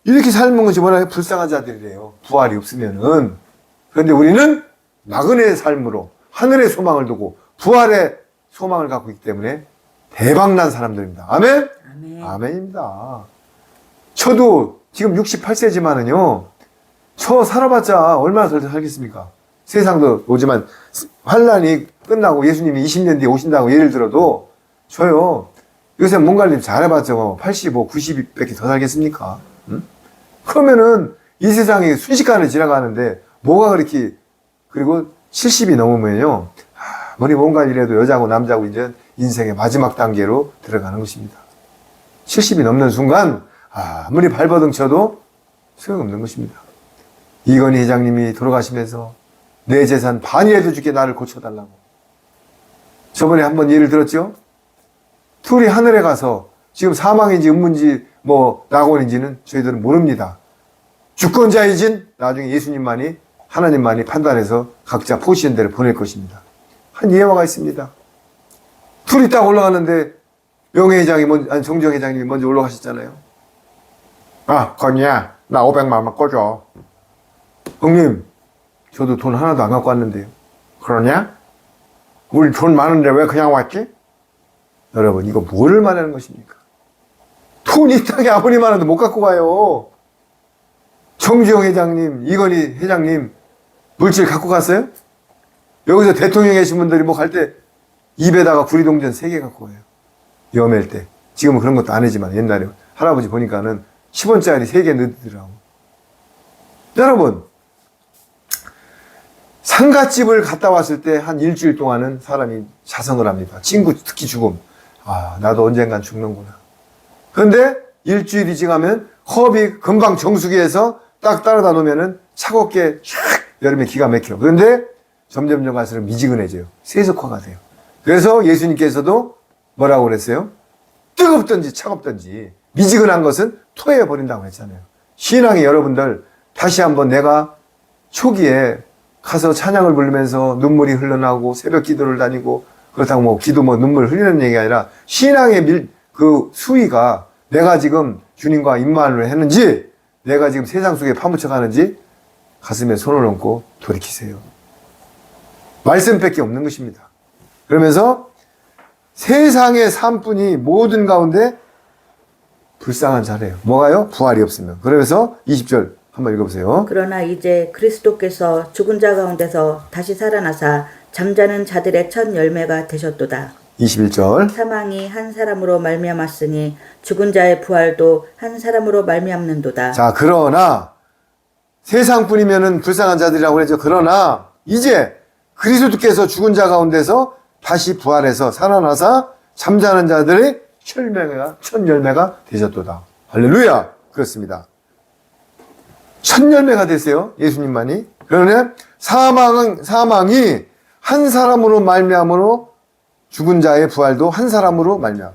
이렇게 삶은 것이 워낙 불쌍한 자들이래요. 부활이 없으면은. 그런데 우리는 나그네의 삶으로 하늘의 소망을 두고 부활의 소망을 갖고 있기 때문에 대박난 사람들입니다. 아멘? 아멘. 아멘입니다. 저도 지금 68세지만은요, 저 살아봤자 얼마나 더 살겠습니까? 세상도 오지만 환란이 끝나고 예수님이 20년 뒤에 오신다고 예를 들어도 저요, 요새 몸 관리 잘해봤자 85, 90밖에 더 살겠습니까? 응? 그러면은 이 세상이 순식간에 지나가는데 뭐가 그렇게 그리고 70이 넘으면요, 아무리 몸 관리를 해도 여자고 남자고 이제 인생의 마지막 단계로 들어가는 것입니다. 70이 넘는 순간 아무리 발버둥 쳐도 소용없는 것입니다. 이건희 회장님이 돌아가시면서 내 재산 반이라도 주게 나를 고쳐달라고. 저번에 한번 예를 들었죠? 둘이 하늘에 가서 지금 사망인지 음문지 낙원인지는 저희들은 모릅니다. 주권자이진 나중에 예수님만이 하나님만이 판단해서 각자 포시한 대로 보낼 것입니다. 한 예화가 있습니다. 둘이 딱 올라갔는데 명예회장이 정정 회장님이 먼저 올라가셨잖아요. 건이야, 나 500만 원만 꿔줘. 형님, 저도 돈 하나도 안 갖고 왔는데요. 그러냐? 우리 돈 많은데 왜 그냥 왔지? 여러분, 이거 뭐를 말하는 것입니까? 돈이 땅에 아무리 많아도 못 갖고 가요. 정주영 회장님, 이건희 회장님, 물질 갖고 갔어요? 여기서 대통령 계신 분들이 갈 때 입에다가 구리동전 3개 갖고 가요. 여맬 때. 지금은 그런 것도 안 하지만 옛날에 할아버지 보니까는 10원짜리 3개 넣더라고. 여러분, 상갓집을 갔다 왔을 때 한 일주일 동안은 사람이 자성을 합니다. 친구 특히 죽음. 나도 언젠간 죽는구나. 그런데 일주일이 지나면 컵이 금방 정수기에서 딱 따라다 놓으면은 차갑게 촥 여름에 기가 막혀. 그런데 점점 갈수록 미지근해져요. 세속화가 돼요. 그래서 예수님께서도 뭐라고 그랬어요? 뜨겁든지 차갑든지 미지근한 것은 토해 버린다고 했잖아요. 신앙이 여러분들 다시 한번 내가 초기에 가서 찬양을 부르면서 눈물이 흘러나오고 새벽 기도를 다니고 그렇다고 기도 눈물 흘리는 얘기가 아니라 신앙의 수위가 내가 지금 주님과 임마누엘 했는지 내가 지금 세상 속에 파묻혀 가는지 가슴에 손을 얹고 돌이키세요. 말씀밖에 없는 것입니다. 그러면서 세상의 삶뿐이 모든 가운데 불쌍한 자래요. 뭐가요? 부활이 없으면. 그러면서 20절 한번 읽어보세요. 그러나 이제 그리스도께서 죽은 자 가운데서 다시 살아나사 잠자는 자들의 첫 열매가 되셨도다. 21절. 사망이 한 사람으로 말미암았으니 죽은 자의 부활도 한 사람으로 말미암는도다. 자, 그러나 세상뿐이면은 불쌍한 자들이라고 그러죠. 그러나 이제 그리스도께서 죽은 자 가운데서 다시 부활해서 살아나사 잠자는 자들의 첫 열매가 되셨도다. 할렐루야. 그렇습니다. 첫 열매가 됐어요. 예수님만이. 그러나 사망이 한 사람으로 말미암으로 죽은 자의 부활도 한 사람으로 말미암아.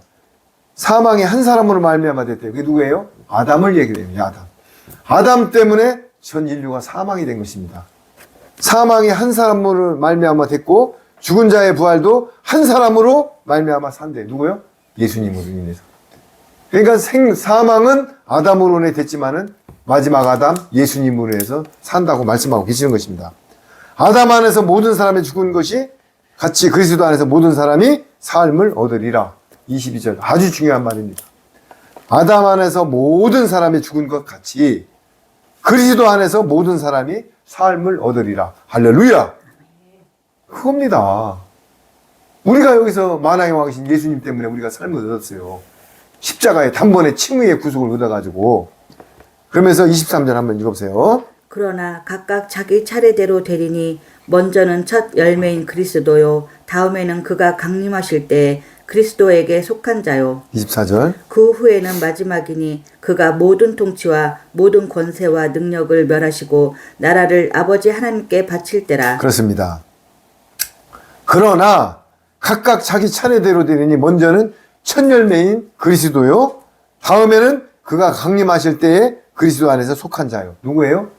사망이 한 사람으로 말미암아 됐대요. 그게 누구예요? 아담을 얘기해요. 아담 때문에 전 인류가 사망이 된 것입니다. 사망이 한 사람으로 말미암아 됐고 죽은 자의 부활도 한 사람으로 말미암아 산대. 누구요? 예수님으로 인해서. 그러니까 사망은 아담으로 인해 됐지만은 마지막 아담 예수님으로 해서 산다고 말씀하고 계시는 것입니다. 아담 안에서 모든 사람이 죽은 것이 같이 그리스도 안에서 모든 사람이 삶을 얻으리라. 22절 아주 중요한 말입니다. 아담 안에서 모든 사람이 죽은 것 같이 그리스도 안에서 모든 사람이 삶을 얻으리라. 할렐루야. 그겁니다. 우리가 여기서 만왕의 왕이신 예수님 때문에 우리가 삶을 얻었어요. 십자가의 단번에 칭의의 구속을 얻어가지고. 그러면서 23절 한번 읽어보세요. 그러나 각각 자기 차례대로 되리니 먼저는 첫 열매인 그리스도요 다음에는 그가 강림하실 때 그리스도에게 속한 자요 24절. 그 후에는 마지막이니 그가 모든 통치와 모든 권세와 능력을 멸하시고 나라를 아버지 하나님께 바칠 때라. 그렇습니다. 그러나 각각 자기 차례대로 되리니 먼저는 첫 열매인 그리스도요 다음에는 그가 강림하실 때에 그리스도 안에서 속한 자요. 누구예요?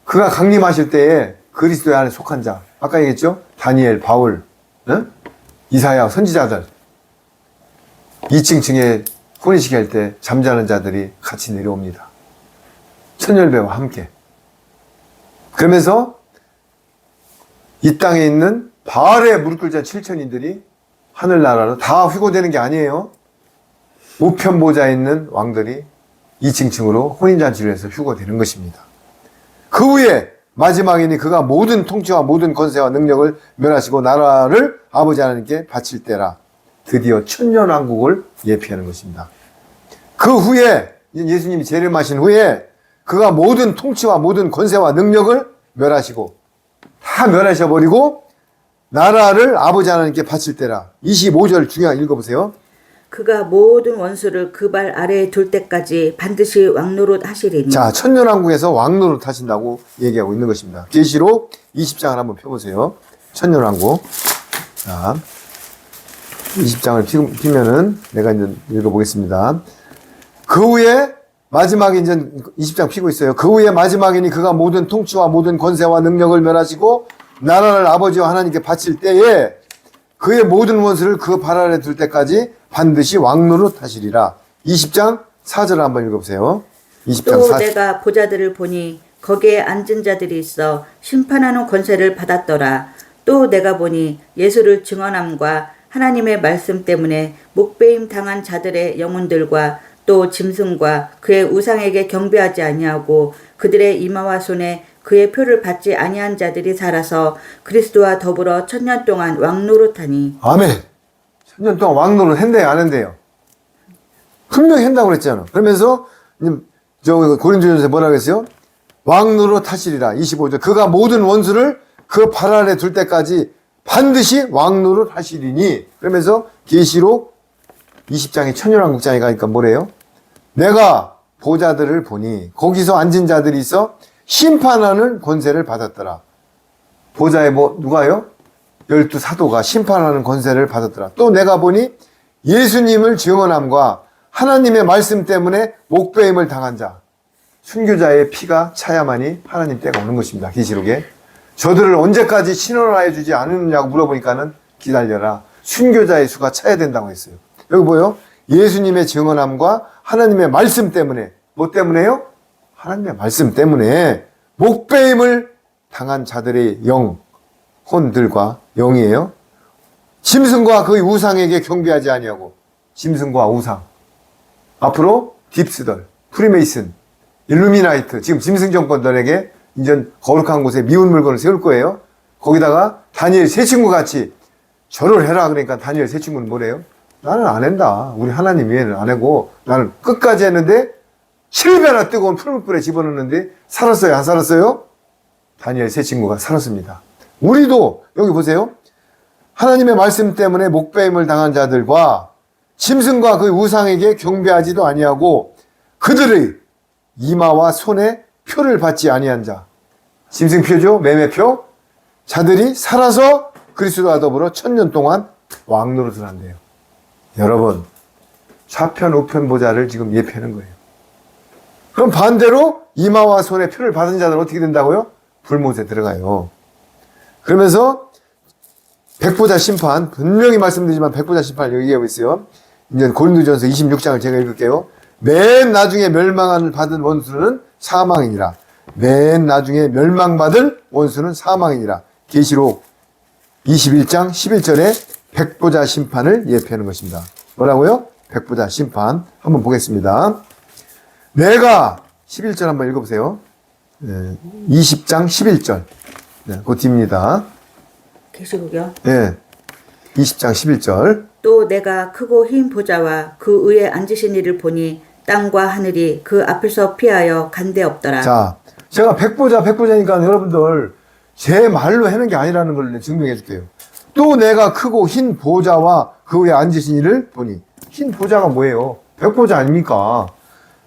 그가 강림하실 때에 그리스도 안에 속한 자. 아까 얘기했죠? 다니엘, 바울, 이사야, 선지자들. 2층층에 혼인시키 할 때 잠자는 자들이 같이 내려옵니다. 첫 열매와 함께. 그러면서 이 땅에 있는 바알에 무릎 꿇자 7천인들이 하늘나라로 다 휘고되는 게 아니에요. 우편보좌에 있는 왕들이 2층층으로 혼인잔치를 해서 휴거되는 것입니다. 그 후에 마지막이니 그가 모든 통치와 모든 권세와 능력을 멸하시고 나라를 아버지 하나님께 바칠 때라. 드디어 천년왕국을 예피하는 것입니다. 그 후에 예수님이 재림하신 후에 그가 모든 통치와 모든 권세와 능력을 멸하시고 다 멸하셔버리고 나라를 아버지 하나님께 바칠 때라. 25절 중요한 읽어보세요. 그가 모든 원수를 그 발 아래에 둘 때까지 반드시 왕노릇 하시리니. 자, 천년왕국에서 왕노릇 하신다고 얘기하고 있는 것입니다. 계시록 20장을 한번 펴보세요. 천년왕국. 자, 20장을 피면은 내가 이제 읽어보겠습니다. 그 후에 마지막에 이제 20장 피고 있어요. 그 후에 마지막이니 그가 모든 통치와 모든 권세와 능력을 멸하시고 나라를 아버지와 하나님께 바칠 때에 그의 모든 원수를 그 발 아래 둘 때까지 반드시 왕노릇 하시리라. 20장 4절을 한번 읽어보세요. 20장 또 4절. 내가 보좌들을 보니 거기에 앉은 자들이 있어 심판하는 권세를 받았더라. 또 내가 보니 예수를 증언함과 하나님의 말씀 때문에 목배임 당한 자들의 영혼들과 또 짐승과 그의 우상에게 경배하지 아니하고 그들의 이마와 손에 그의 표를 받지 아니한 자들이 살아서 그리스도와 더불어 천년 동안 왕노릇하니. 아멘. 천년 동안 왕노릇 했대요, 안 했대요? 분명히 한다고 그랬잖아. 그러면서 저 고린도전서에 뭐라고 했어요? 왕노릇 하시리라. 25절. 그가 모든 원수를 그 발 아래 둘 때까지 반드시 왕노릇 하시리니. 그러면서 계시록 20장에 천년왕국장에 가니까 뭐래요? 내가 보좌들을 보니 거기서 앉은 자들이 있어 심판하는 권세를 받았더라. 보좌에 누가요? 12사도가 심판하는 권세를 받았더라. 또 내가 보니 예수님을 증언함과 하나님의 말씀 때문에 목배임을 당한 자, 순교자의 피가 차야만이 하나님 때가 오는 것입니다. 계시록에. 저들을 언제까지 신원하여 주지 않느냐고 물어보니까는 기다려라. 순교자의 수가 차야 된다고 했어요. 여기 보여? 예수님의 증언함과 하나님의 말씀 때문에. 뭐 때문에요? 하나님의 말씀 때문에 목배임을 당한 자들의 영혼들과 영이에요. 짐승과 그의 우상에게 경배하지 아니하고. 짐승과 우상. 앞으로 딥스들, 프리메이슨, 일루미나이트, 지금 짐승 정권들에게 이제 거룩한 곳에 미운 물건을 세울 거예요. 거기다가 다니엘 세 친구 같이 절을 해라. 그러니까 다니엘 세 친구는 뭐래요? 나는 안 한다. 우리 하나님 외에는 안 하고 나는 끝까지 했는데 7배나 뜨거운 풀무불에 집어넣는데 살았어요? 안 살았어요? 다니엘 세 친구가 살았습니다. 우리도 여기 보세요. 하나님의 말씀 때문에 목배임을 당한 자들과 짐승과 그 우상에게 경배하지도 아니하고 그들의 이마와 손에 표를 받지 아니한 자. 짐승표죠? 매매표. 자들이 살아서 그리스도와 더불어 1000년 동안 왕노릇을 한대요. 여러분, 좌편 우편 보좌를 지금 예표하는 거예요. 그럼 반대로 이마와 손에 표를 받은 자들은 어떻게 된다고요? 불못에 들어가요. 그러면서 백보자 심판, 분명히 말씀드리지만 백보자 심판을 얘기하고 있어요. 이제 고린도전서 26장을 제가 읽을게요. 맨 나중에 멸망을 받은 원수는 사망이니라. 맨 나중에 멸망받을 원수는 사망이니라. 계시록 21장 11절에 백보자 심판을 예표하는 것입니다. 뭐라고요? 백보자 심판. 한번 보겠습니다. 내가 11절 한번 읽어보세요. 20장 11절. 네, 그 뒤입니다. 계시록이요. 네, 20장 11절. 또 내가 크고 흰 보좌와 그 위에 앉으신 이를 보니 땅과 하늘이 그 앞에서 피하여 간데 없더라. 자, 제가 백보자니까 여러분들 제 말로 하는 게 아니라는 걸 증명해 줄게요. 또 내가 크고 흰 보좌와 그 위에 앉으신 이를 보니. 흰 보좌가 뭐예요? 백보자 아닙니까?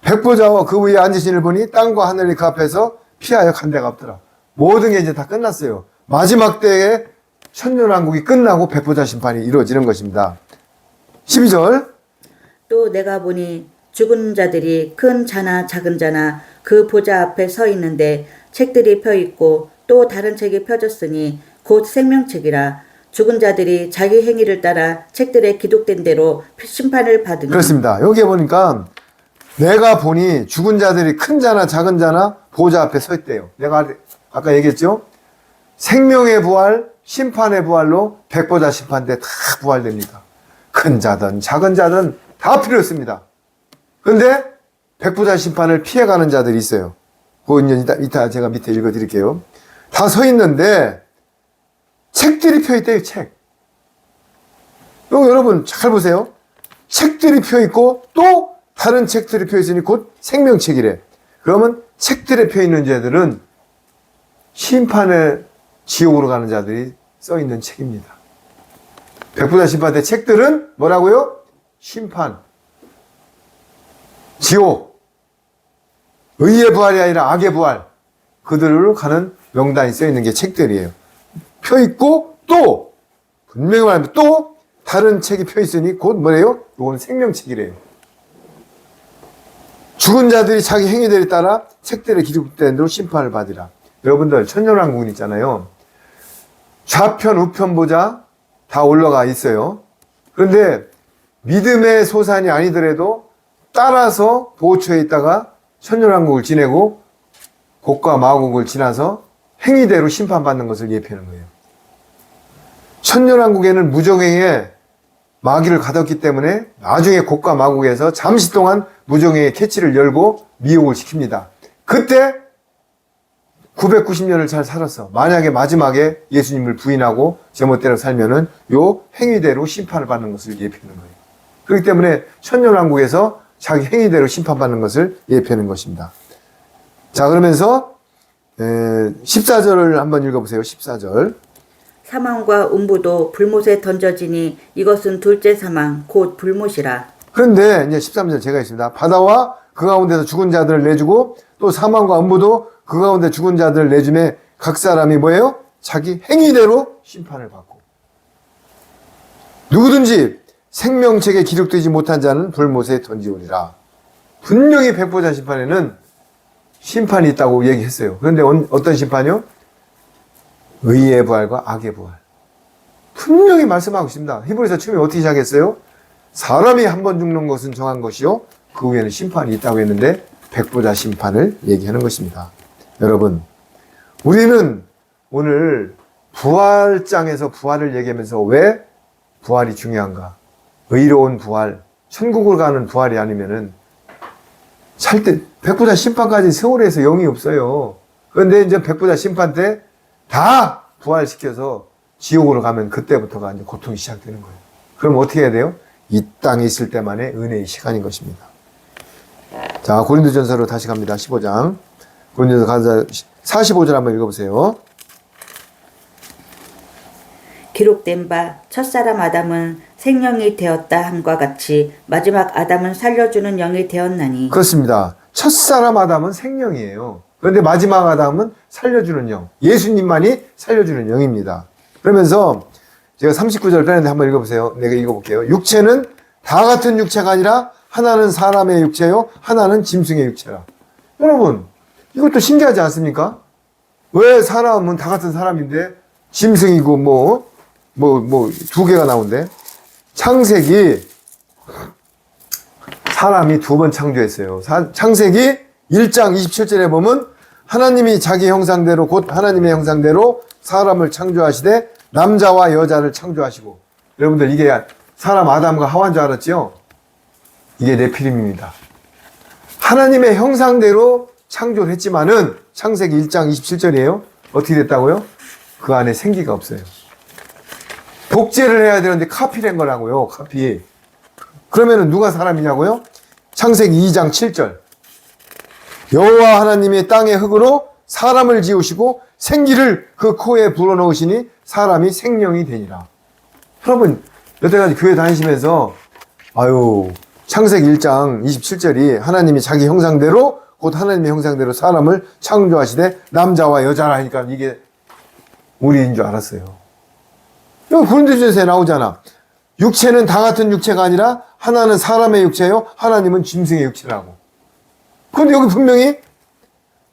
백보자와 그 위에 앉으신 이를 보니 땅과 하늘이 그 앞에서 피하여 간 데가 없더라. 모든 게 이제 다 끝났어요. 마지막 때에 천년왕국이 끝나고 백보자 심판이 이루어지는 것입니다. 12절. 또 내가 보니 죽은 자들이 큰 자나 작은 자나 그 보좌 앞에 서 있는데 책들이 펴 있고 또 다른 책이 펴졌으니 곧 생명책이라. 죽은 자들이 자기 행위를 따라 책들에 기록된 대로 심판을 받으니. 그렇습니다. 여기에 보니까 내가 보니 죽은 자들이 큰 자나 작은 자나 보좌 앞에 서 있대요. 내가 아까 얘기했죠? 생명의 부활, 심판의 부활로 백보자 심판 때 다 부활됩니다. 큰 자든 작은 자든 다 필요 없습니다. 그런데 백보자 심판을 피해가는 자들이 있어요. 그거 이따 제가 밑에 읽어드릴게요. 다 서 있는데 책들이 펴 있대요. 책. 여러분 잘 보세요. 책들이 펴 있고 또 다른 책들이 펴 있으니 곧 생명책이래. 그러면 책들에 펴 있는 자들은 심판의 지옥으로 가는 자들이 써 있는 책입니다. 백보자 심판 때 책들은 뭐라고요? 심판, 지옥, 의의 부활이 아니라 악의 부활, 그들로 가는 명단이 써 있는 게 책들이에요. 펴 있고 또 분명히 말하면 또 다른 책이 펴 있으니 곧 뭐래요? 이건 생명책이래요. 죽은 자들이 자기 행위들에 따라 책들에 기록된 대로 심판을 받으라. 여러분들 천년왕국은 있잖아요. 좌편 우편 보자 다 올라가 있어요. 그런데 믿음의 소산이 아니더라도 따라서 보초에 있다가 천년왕국을 지내고 곡과 마곡을 지나서 행위대로 심판받는 것을 예표하는 거예요. 천년왕국에는 무정행에 마귀를 가뒀기 때문에 나중에 곡과 마곡에서 잠시 동안 무정행의 캐치를 열고 미혹을 시킵니다. 그때 990년을 잘 살았어. 만약에 마지막에 예수님을 부인하고 제멋대로 살면은 요 행위대로 심판을 받는 것을 예표하는 거예요. 그렇기 때문에 천년왕국에서 자기 행위대로 심판받는 것을 예표하는 것입니다. 자, 그러면서 14절을 한번 읽어보세요. 14절. 사망과 음부도 불못에 던져지니 이것은 둘째 사망 곧 불못이라. 그런데 이제 13절 제가 있습니다. 바다와 그 가운데서 죽은 자들을 내주고 또 사망과 음부도 그 가운데 죽은 자들을 내주매 각 사람이 뭐예요? 자기 행위대로 심판을 받고 누구든지 생명책에 기록되지 못한 자는 불못에 던지오리라. 분명히 백보자 심판에는 심판이 있다고 얘기했어요. 그런데 어떤 심판이요? 의의 부활과 악의 부활. 분명히 말씀하고 있습니다. 히브리서 처음에 어떻게 시작했어요? 사람이 한 번 죽는 것은 정한 것이요 그 후에는 심판이 있다고 했는데 백보자 심판을 얘기하는 것입니다. 여러분, 우리는 오늘 부활장에서 부활을 얘기하면서 왜 부활이 중요한가? 의로운 부활, 천국을 가는 부활이 아니면은 살 때 백보자 심판까지 세월에서 영이 없어요. 그런데 이제 백보자 심판 때 다 부활시켜서 지옥으로 가면 그때부터가 이제 고통이 시작되는 거예요. 그럼 어떻게 해야 돼요? 이 땅에 있을 때만의 은혜의 시간인 것입니다. 자, 고린도전서로 다시 갑니다. 15장. 고린도전서 가서 45절 한번 읽어보세요. 기록된 바 첫사람 아담은 생명이 되었다 함과 같이 마지막 아담은 살려주는 영이 되었나니. 그렇습니다. 첫사람 아담은 생명이에요. 그런데 마지막 아담은 살려주는 영. 예수님만이 살려주는 영입니다. 그러면서 제가 39절 빼는데 한번 읽어보세요. 내가 읽어볼게요. 육체는 다 같은 육체가 아니라 하나는 사람의 육체요, 하나는 짐승의 육체라. 여러분, 이것도 신기하지 않습니까? 왜 사람은 다 같은 사람인데 짐승이고 두 개가 나온대? 창세기 사람이 두 번 창조했어요. 창세기 1장 27절에 보면 하나님이 자기 형상대로 곧 하나님의 형상대로 사람을 창조하시되 남자와 여자를 창조하시고. 여러분들 이게 사람 아담과 하와인 줄 알았죠? 이게 네피림입니다. 하나님의 형상대로 창조를 했지만은 창세기 1장 27절이에요. 어떻게 됐다고요? 그 안에 생기가 없어요. 복제를 해야 되는데 카피된 거라고요. 카피. 그러면은 누가 사람이냐고요? 창세기 2장 7절. 여호와 하나님이 땅의 흙으로 사람을 지으시고 생기를 그 코에 불어넣으시니 사람이 생명이 되니라. 여러분, 여태까지 교회 다니시면서 창세기 1장 27절이 하나님이 자기 형상대로 곧 하나님의 형상대로 사람을 창조하시되 남자와 여자라 하니까 이게 우리인 줄 알았어요. 여기 고린도전서에 나오잖아. 육체는 다 같은 육체가 아니라 하나는 사람의 육체요, 하나님은 짐승의 육체라고. 그런데 여기 분명히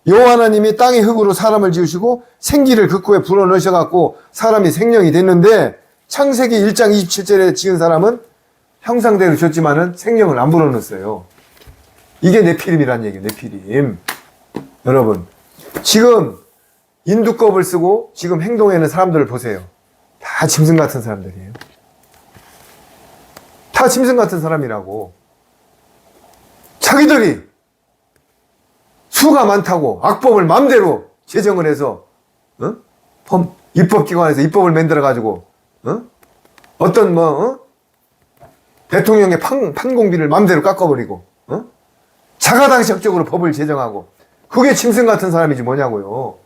여호와 하나님이 땅의 흙으로 사람을 지으시고 생기를 그 코에 불어넣으셔갖고 사람이 생명이 됐는데 창세기 1장 27절에 지은 사람은 형상대로 졌지만은 생명을 안 불어넣었어요. 이게 네피림이라는 얘기예요. 네피림. 여러분, 지금 인두껍을 쓰고 지금 행동하는 사람들을 보세요. 다 짐승 같은 사람들이에요. 다 짐승 같은 사람이라고. 자기들이 수가 많다고 악법을 마음대로 제정을 해서 입법기관에서 입법을 만들어가지고 어떤 대통령의 판공비를 마음대로 깎아버리고 자가당착적으로 법을 제정하고 그게 짐승 같은 사람이지 뭐냐고요.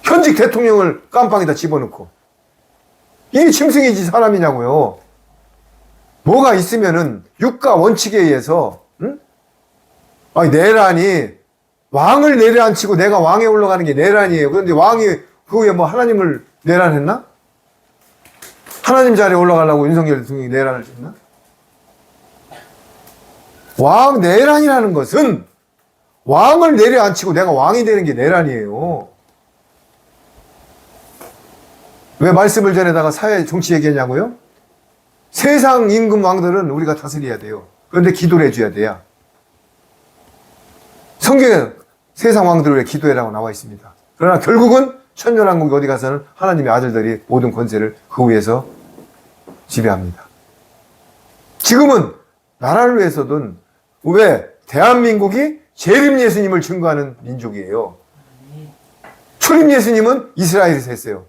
현직 대통령을 깜빵에다 집어넣고 이게 짐승이지 사람이냐고요. 뭐가 있으면은 육가 원칙에 의해서 내란이 왕을 내려앉히고 내가 왕에 올라가는 게 내란이에요. 그런데 왕이 그게 뭐 하나님을 내란했나? 하나님 자리에 올라가려고 윤석열 대통령이 내란을 했나? 왕 내란이라는 것은 왕을 내려앉히고 내가 왕이 되는 게 내란이에요. 왜 말씀을 전에다가 사회 정치 얘기했냐고요? 세상 임금 왕들은 우리가 다스려야 돼요. 그런데 기도를 해줘야 돼요. 성경에 세상 왕들을 위해 기도해라고 나와 있습니다. 그러나 결국은 천년왕국 어디 가서는 하나님의 아들들이 모든 권세를 그 위에서 지배합니다. 지금은 나라를 위해서든 왜 대한민국이 재림 예수님을 증거하는 민족이에요. 출임 예수님은 이스라엘에서 했어요.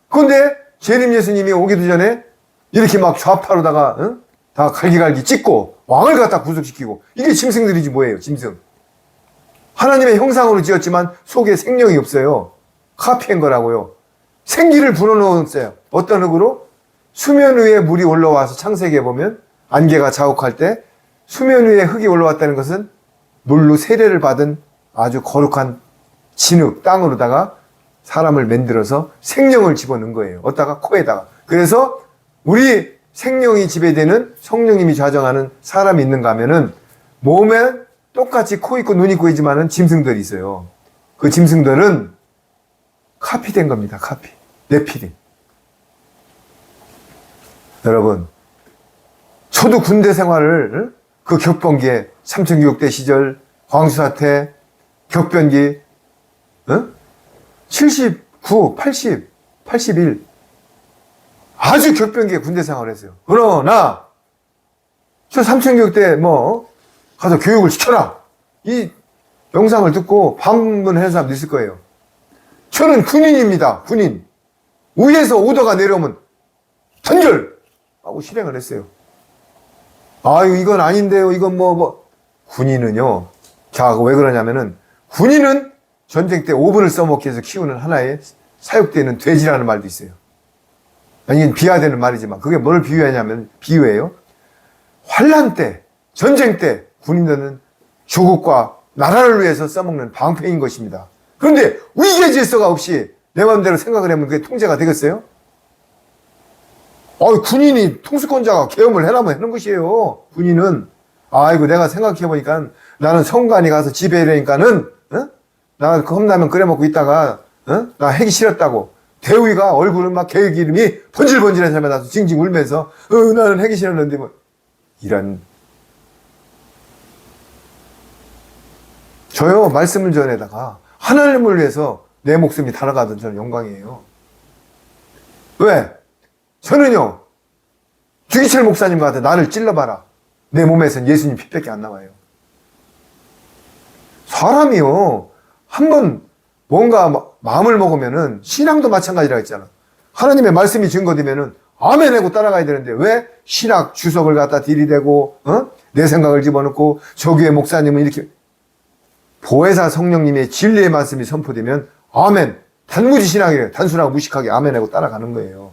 그런데 재림 예수님이 오기도 전에 이렇게 막 좌파로다가 다 갈기갈기 찍고 왕을 갖다 구속시키고 이게 짐승들이지 뭐예요. 짐승. 하나님의 형상으로 지었지만 속에 생명이 없어요. 카피한 거라고요. 생기를 불어넣었어요. 어떤 흙으로? 수면 위에 물이 올라와서 창세기에 보면 안개가 자욱할 때 수면 위에 흙이 올라왔다는 것은 물로 세례를 받은 아주 거룩한 진흙, 땅으로다가 사람을 만들어서 생명을 집어넣은 거예요. 어디다가? 코에다가. 그래서 우리 생명이 지배되는 성령님이 좌정하는 사람이 있는가 하면은 몸에 똑같이 코 있고 눈 있고 있지만은 짐승들이 있어요. 그 짐승들은 카피된 겁니다. 카피. 네피림. 여러분, 저도 군대 생활을 그 격번기에 삼천교육대 시절 광수사태 격변기 79, 80, 81 아주 격변기에 군대 생활을 했어요. 그러나 저 삼천교육대 가서 교육을 시켜라. 이 영상을 듣고 방문하는 사람도 있을 거예요. 저는 군인입니다. 군인. 위에서 오더가 내려오면 단결! 하고 실행을 했어요. 아유, 이건 아닌데요. 이건 군인은요. 자, 왜 그러냐면은, 군인은 전쟁 때 오븐을 써먹기 위해서 키우는 하나의 사육되는 돼지라는 말도 있어요. 아니, 비하되는 말이지만, 그게 뭘 비유하냐면, 비유예요. 환란 때, 전쟁 때, 군인들은 조국과 나라를 위해서 써먹는 방패인 것입니다. 그런데 위계 질서가 없이 내 마음대로 생각을 하면 그게 통제가 되겠어요? 군인이 통수권자가 계엄을 해라면 하는 것이에요. 군인은. 아이고, 내가 생각해보니까 나는 성관이 가서 지배하려니까는, 나 컵라면 끓여 먹고 있다가, 나 하기 싫었다고. 대우이가 얼굴은 막 개의 기름이 번질번질한 사람에 나서 징징 울면서, 나는 하기 싫었는데, 이런. 저요, 말씀을 전에다가 하나님을 위해서 내 목숨이 달아가던 저는 영광이에요. 왜? 저는요, 주기철 목사님 같아 나를 찔러봐라. 내 몸에선 예수님 피밖에 안 나와요. 사람이요, 한번 뭔가 마음을 먹으면은 신앙도 마찬가지라고 했잖아. 하나님의 말씀이 증거되면은 아멘 하고 따라가야 되는데 왜 신학 주석을 갖다 들이대고 내 생각을 집어넣고 저기의 목사님은 이렇게 보혜사 성령님의 진리의 말씀이 선포되면 아멘, 단무지 신앙이래요. 단순하고 무식하게 아멘 하고 따라가는 거예요.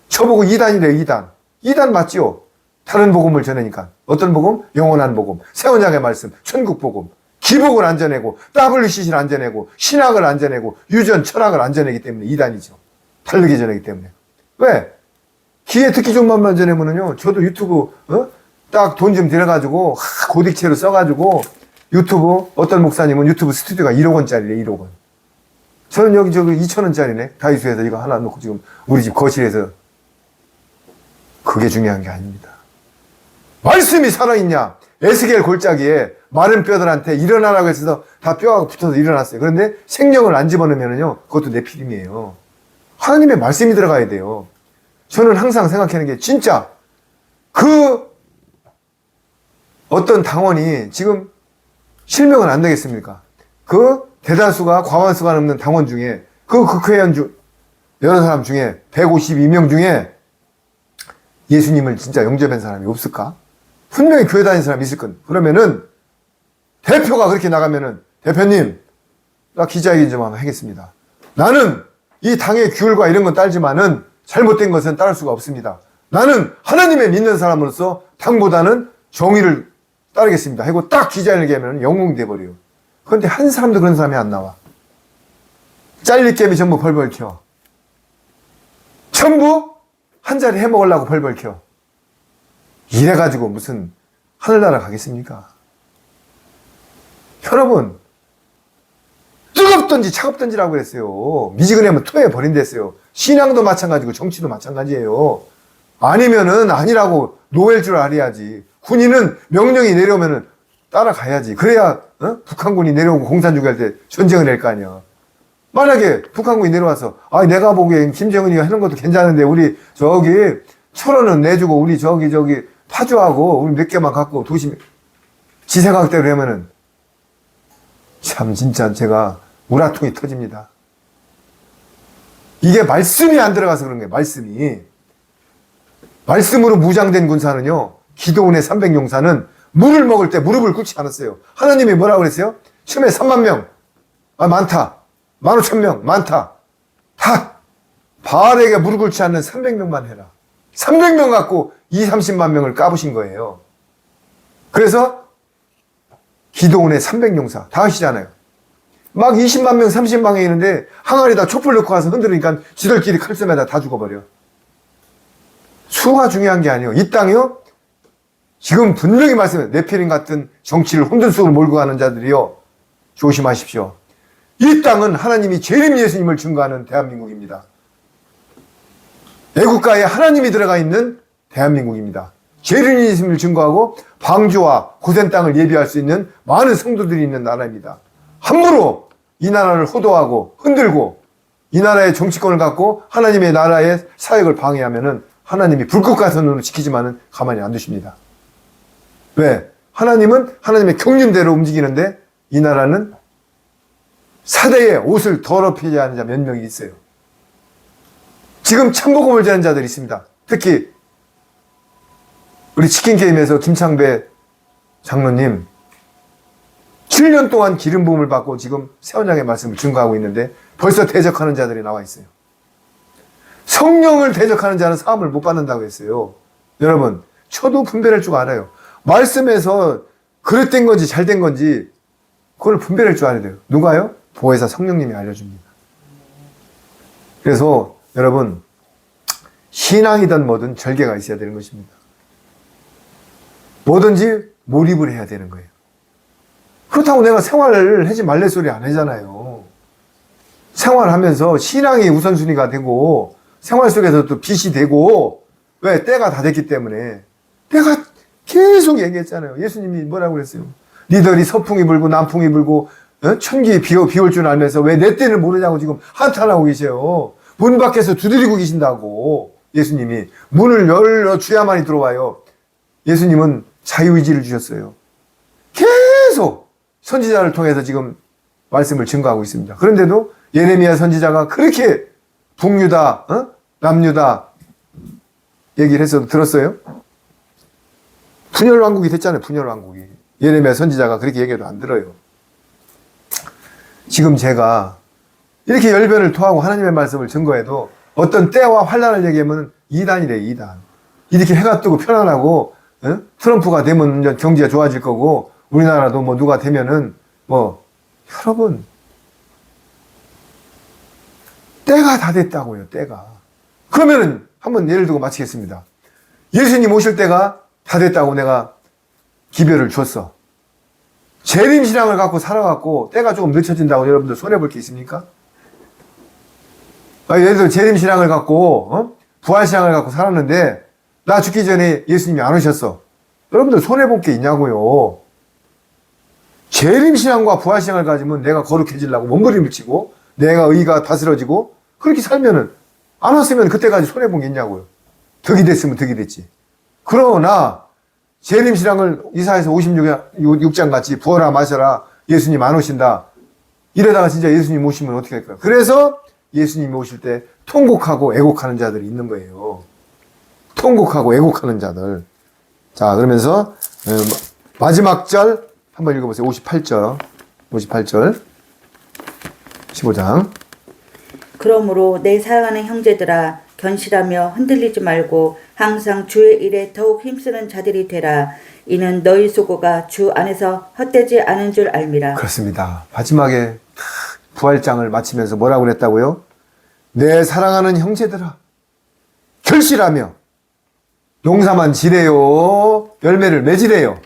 저보고 이단이래요. 이단 맞지요? 다른 복음을 전하니까. 어떤 복음? 영원한 복음, 새 언약의 말씀, 천국 복음, 기복을 안 전하고 WCC를 안 전하고 신학을 안 전하고 유전 철학을 안 전하기 때문에 이단이죠. 다르게 전하기 때문에. 왜? 귀에 듣기 좋은 말만 전하면은요, 저도 유튜브 딱 돈 좀 들여가지고 고딕체로 써가지고 유튜브, 어떤 목사님은 유튜브 스튜디오가 1억 원짜리래. 1억 원. 저는 여기 2,000원짜리네. 다이소에서 이거 하나 놓고 지금 우리 집 거실에서. 그게 중요한 게 아닙니다. 말씀이 살아있냐? 에스겔 골짜기에 마른 뼈들한테 일어나라고 해서 다 뼈가 붙어서 일어났어요. 그런데 생명을 안 집어넣으면요, 그것도 내피림이에요. 하나님의 말씀이 들어가야 돼요. 저는 항상 생각하는 게 진짜 어떤 당원이 지금 실명은 안 되겠습니까? 대다수가 과반수가 넘는 당원 중에 국회의원 여러 사람 중에 152명 중에 예수님을 진짜 영접한 사람이 없을까? 분명히 교회 다니는 사람이 있을 건. 그러면은 대표가 그렇게 나가면은 대표님, 나 기자회견 좀 한번 하겠습니다. 나는 이 당의 규율과 이런 건 따르지만은 잘못된 것은 따를 수가 없습니다. 나는 하나님의 믿는 사람으로서 당보다는 정의를 따르겠습니다. 하고 딱 기자회견을 하면 영웅이 돼버려요. 그런데 한 사람도 그런 사람이 안 나와. 잘릴게임이 전부 벌벌 켜. 전부 한 자리 해먹으려고 벌벌 켜. 이래가지고 무슨 하늘나라 가겠습니까? 여러분, 뜨겁든지 차갑든지라고 그랬어요. 미지근하면 토해버린댔어요. 신앙도 마찬가지고 정치도 마찬가지예요. 아니면은 아니라고 노엘 줄 알아야지. 군인은 명령이 내려오면은 따라가야지. 그래야 북한군이 내려오고 공산주의 할 때 전쟁을 낼 거 아니야. 만약에 북한군이 내려와서 내가 보기엔 김정은이가 하는 것도 괜찮은데 우리 저기 1,000원은 내주고 우리 저기 파주하고 우리 몇 개만 갖고 도시 지생각대로 하면은 참 진짜 제가 우라통이 터집니다. 이게 말씀이 안 들어가서 그런 거예요. 말씀으로 무장된 군사는요, 기도원의 300용사는 물을 먹을 때 무릎을 꿇지 않았어요. 하나님이 뭐라고 그랬어요? 처음에 3만 명. 많다. 15,000명. 많다. 다 바알에게 무릎 꿇지 않는 300명만 해라. 300명 갖고 30만 명을 까부신 거예요. 그래서 기도원의 300용사 다 아시잖아요. 막 20만 명, 30만 명이 있는데 항아리에다 촛불 넣고 가서 흔들으니까 지들끼리 칼싸매다 다 죽어버려. 수가 중요한 게 아니에요. 이 땅이요, 지금 분명히 말씀해요. 네피림 같은 정치를 혼돈 속으로 몰고 가는 자들이요, 조심하십시오. 이 땅은 하나님이 재림 예수님을 증거하는 대한민국입니다. 애국가에 하나님이 들어가 있는 대한민국입니다. 재림 예수님을 증거하고 방주와 고센 땅을 예비할 수 있는 많은 성도들이 있는 나라입니다. 함부로 이 나라를 호도하고 흔들고 이 나라의 정치권을 갖고 하나님의 나라의 사역을 방해하면은 하나님이 불꽃 같은 눈으로 지키지만은 가만히 안 두십니다. 왜? 하나님은 하나님의 경륜대로 움직이는데 이 나라는 사대에 옷을 더럽히지 않은 자 몇 명이 있어요. 지금 참복음을 전하는 자들이 있습니다. 특히 우리 치킨게임에서 김창배 장로님 7년 동안 기름 부음을 받고 지금 세원장의 말씀을 증거하고 있는데 벌써 대적하는 자들이 나와 있어요. 성령을 대적하는 자는 사함을 못 받는다고 했어요. 여러분, 저도 분별할 줄 알아요. 말씀에서 그릇된 건지 잘된 건지 그걸 분별할 줄 알아야 돼요. 누가요? 보혜사 성령님이 알려줍니다. 그래서 여러분, 신앙이든 뭐든 절개가 있어야 되는 것입니다. 뭐든지 몰입을 해야 되는 거예요. 그렇다고 내가 생활을 하지 말래 소리 안 하잖아요. 생활하면서 신앙이 우선순위가 되고 생활 속에서 또 빛이 되고, 왜? 때가 다 됐기 때문에. 내가 계속 얘기했잖아요. 예수님이 뭐라고 그랬어요? 니들이 서풍이 불고 남풍이 불고 천기 비올 줄 알면서 왜 내 때를 모르냐고 지금 한탄하고 계세요. 문 밖에서 두드리고 계신다고. 예수님이 문을 열어줘야만이 들어와요. 예수님은 자유의지를 주셨어요. 계속 선지자를 통해서 지금 말씀을 증거하고 있습니다. 그런데도 예레미야 선지자가 그렇게 북유다, 남유다 얘기를 해서 들었어요? 분열왕국이 됐잖아요. 분열왕국이. 예레미야 선지자가 그렇게 얘기해도 안 들어요. 지금 제가 이렇게 열변을 토하고 하나님의 말씀을 증거해도 어떤 때와 환란을 얘기하면 이단이래요. 이단. 이렇게 해가 뜨고 편안하고 트럼프가 되면 경제가 좋아질 거고 우리나라도 뭐 누가 되면은 여러분 때가 다 됐다고요. 때가. 그러면은 한번 예를 들고 마치겠습니다. 예수님 오실 때가 다 됐다고 내가 기별을 줬어. 재림신앙을 갖고 살아갖고 때가 조금 늦춰진다고 여러분들 손해볼 게 있습니까? 예를 들어 재림신앙을 갖고 부활신앙을 갖고 살았는데 나 죽기 전에 예수님이 안 오셨어. 여러분들 손해볼 게 있냐고요. 재림신앙과 부활신앙을 가지면 내가 거룩해지려고 몸부림을 치고 내가 의가 다스러지고 그렇게 살면은 안 왔으면 그때까지 손해본 게 있냐고요. 덕이 됐으면 덕이 됐지. 그러나 재림신앙을 이사야서 56장 같이 부어라 마셔라 예수님 안 오신다. 이러다가 진짜 예수님 오시면 어떻게 할까요? 그래서 예수님이 오실 때 통곡하고 애곡하는 자들이 있는 거예요. 통곡하고 애곡하는 자들. 자, 그러면서 마지막 절 한번 읽어보세요. 58절 15장. 그러므로 내 사랑하는 형제들아 견실하며 흔들리지 말고 항상 주의 일에 더욱 힘쓰는 자들이 되라. 이는 너희 수고가 주 안에서 헛되지 않은 줄 알미라. 그렇습니다. 마지막에 부활장을 마치면서 뭐라고 그랬다고요? 내 사랑하는 형제들아 결실하며 농사만 지래요. 열매를 맺으래요.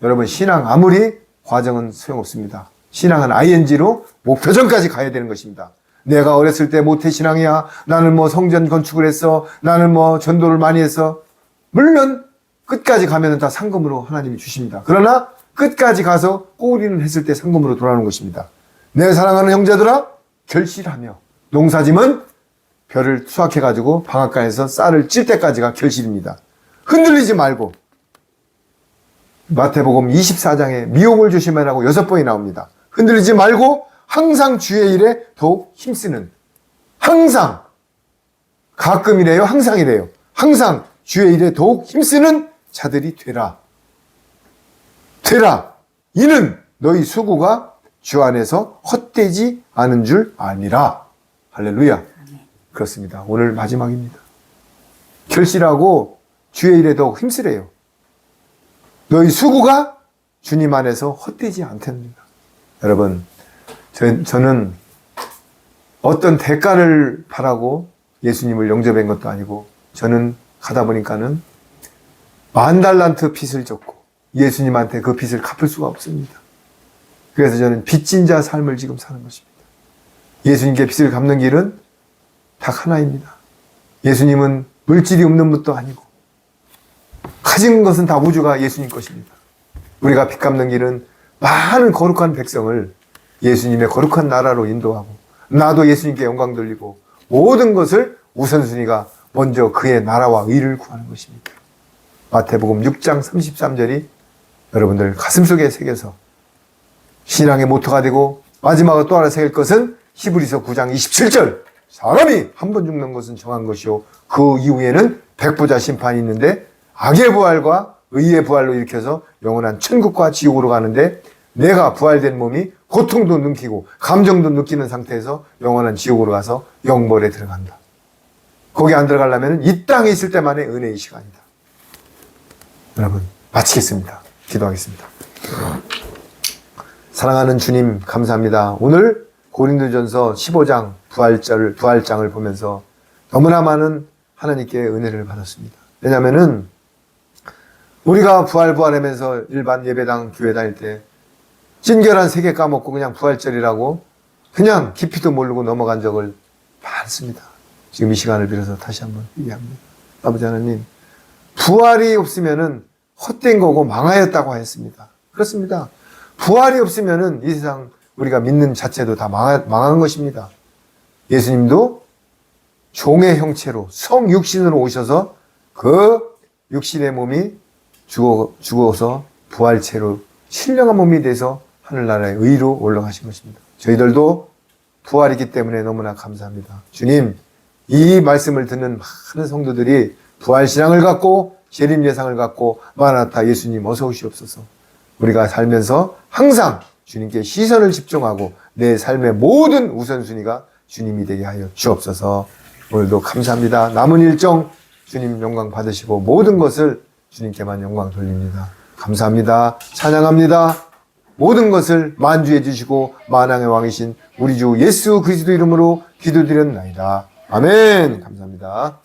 여러분 신앙 아무리 과정은 소용없습니다. 신앙은 ing로 목표점까지 가야 되는 것입니다. 내가 어렸을 때 모태신앙이야. 나는 성전 건축을 했어. 나는 전도를 많이 했어. 물론 끝까지 가면 다 상금으로 하나님이 주십니다. 그러나 끝까지 가서 꼬리는 했을 때 상금으로 돌아오는 것입니다. 내 사랑하는 형제들아 결실하며 농사짐은 벼를 수확해가지고 방앗간에서 쌀을 찔 때까지가 결실입니다. 흔들리지 말고 마태복음 24장에 미혹을 조심하라고 6번이 나옵니다. 흔들리지 말고 항상 주의 일에 더욱 힘쓰는 항상 가끔이래요. 항상이래요. 항상 주의 일에 더욱 힘쓰는 자들이 되라. 이는 너희 수고가 주 안에서 헛되지 않은 줄 아니라. 할렐루야. 그렇습니다. 오늘 마지막입니다. 결실하고 주의 일에 더욱 힘쓰래요. 너희 수고가 주님 안에서 헛되지 않답니다. 여러분, 저는 어떤 대가를 바라고 예수님을 영접한 것도 아니고 저는 가다 보니까는 10,000달란트 빚을 졌고 예수님한테 그 빚을 갚을 수가 없습니다. 그래서 저는 빚진 자 삶을 지금 사는 것입니다. 예수님께 빚을 갚는 길은 딱 하나입니다. 예수님은 물질이 없는 것도 아니고 가진 것은 다 우주가 예수님 것입니다. 우리가 빚 갚는 길은 많은 거룩한 백성을 예수님의 거룩한 나라로 인도하고 나도 예수님께 영광 돌리고 모든 것을 우선순위가 먼저 그의 나라와 의를 구하는 것입니다. 마태복음 6장 33절이 여러분들 가슴속에 새겨서 신앙의 모토가 되고 마지막으로 또 하나 새길 것은 히브리서 9장 27절. 사람이 한 번 죽는 것은 정한 것이요. 그 이후에는 백보자 심판이 있는데 악의 부활과 의의 부활로 일으켜서 영원한 천국과 지옥으로 가는데 내가 부활된 몸이 고통도 느끼고 감정도 느끼는 상태에서 영원한 지옥으로 가서 영벌에 들어간다. 거기 안 들어가려면 이 땅에 있을 때만의 은혜의 시간이다. 여러분, 마치겠습니다. 기도하겠습니다. 사랑하는 주님, 감사합니다. 오늘 고린도전서 15장 부활장을 보면서 너무나 많은 하나님께 은혜를 받았습니다. 왜냐하면은 우리가 부활하면서 일반 예배당 교회 다닐 때 찐결한 3개 까먹고 그냥 부활절이라고 그냥 깊이도 모르고 넘어간 적을 많습니다. 지금 이 시간을 빌어서 다시 한번 얘기합니다. 아버지 하나님, 부활이 없으면은 헛된 거고 망하였다고 하였습니다. 그렇습니다. 부활이 없으면은 이 세상 우리가 믿는 자체도 다 망한 것입니다. 예수님도 종의 형체로 성육신으로 오셔서 그 육신의 몸이 죽어서 부활체로 신령한 몸이 돼서 하늘나라의 의로 올라가신 것입니다. 저희들도 부활이기 때문에 너무나 감사합니다. 주님, 이 말씀을 듣는 많은 성도들이 부활신앙을 갖고 재림예상을 갖고 마라나타 예수님 어서 오시옵소서. 우리가 살면서 항상 주님께 시선을 집중하고 내 삶의 모든 우선순위가 주님이 되게 하여 주옵소서. 오늘도 감사합니다. 남은 일정 주님 영광 받으시고 모든 것을 주님께만 영광 돌립니다. 감사합니다. 찬양합니다. 모든 것을 만주해 주시고 만왕의 왕이신 우리 주 예수 그리스도 이름으로 기도드렸나이다. 아멘. 감사합니다.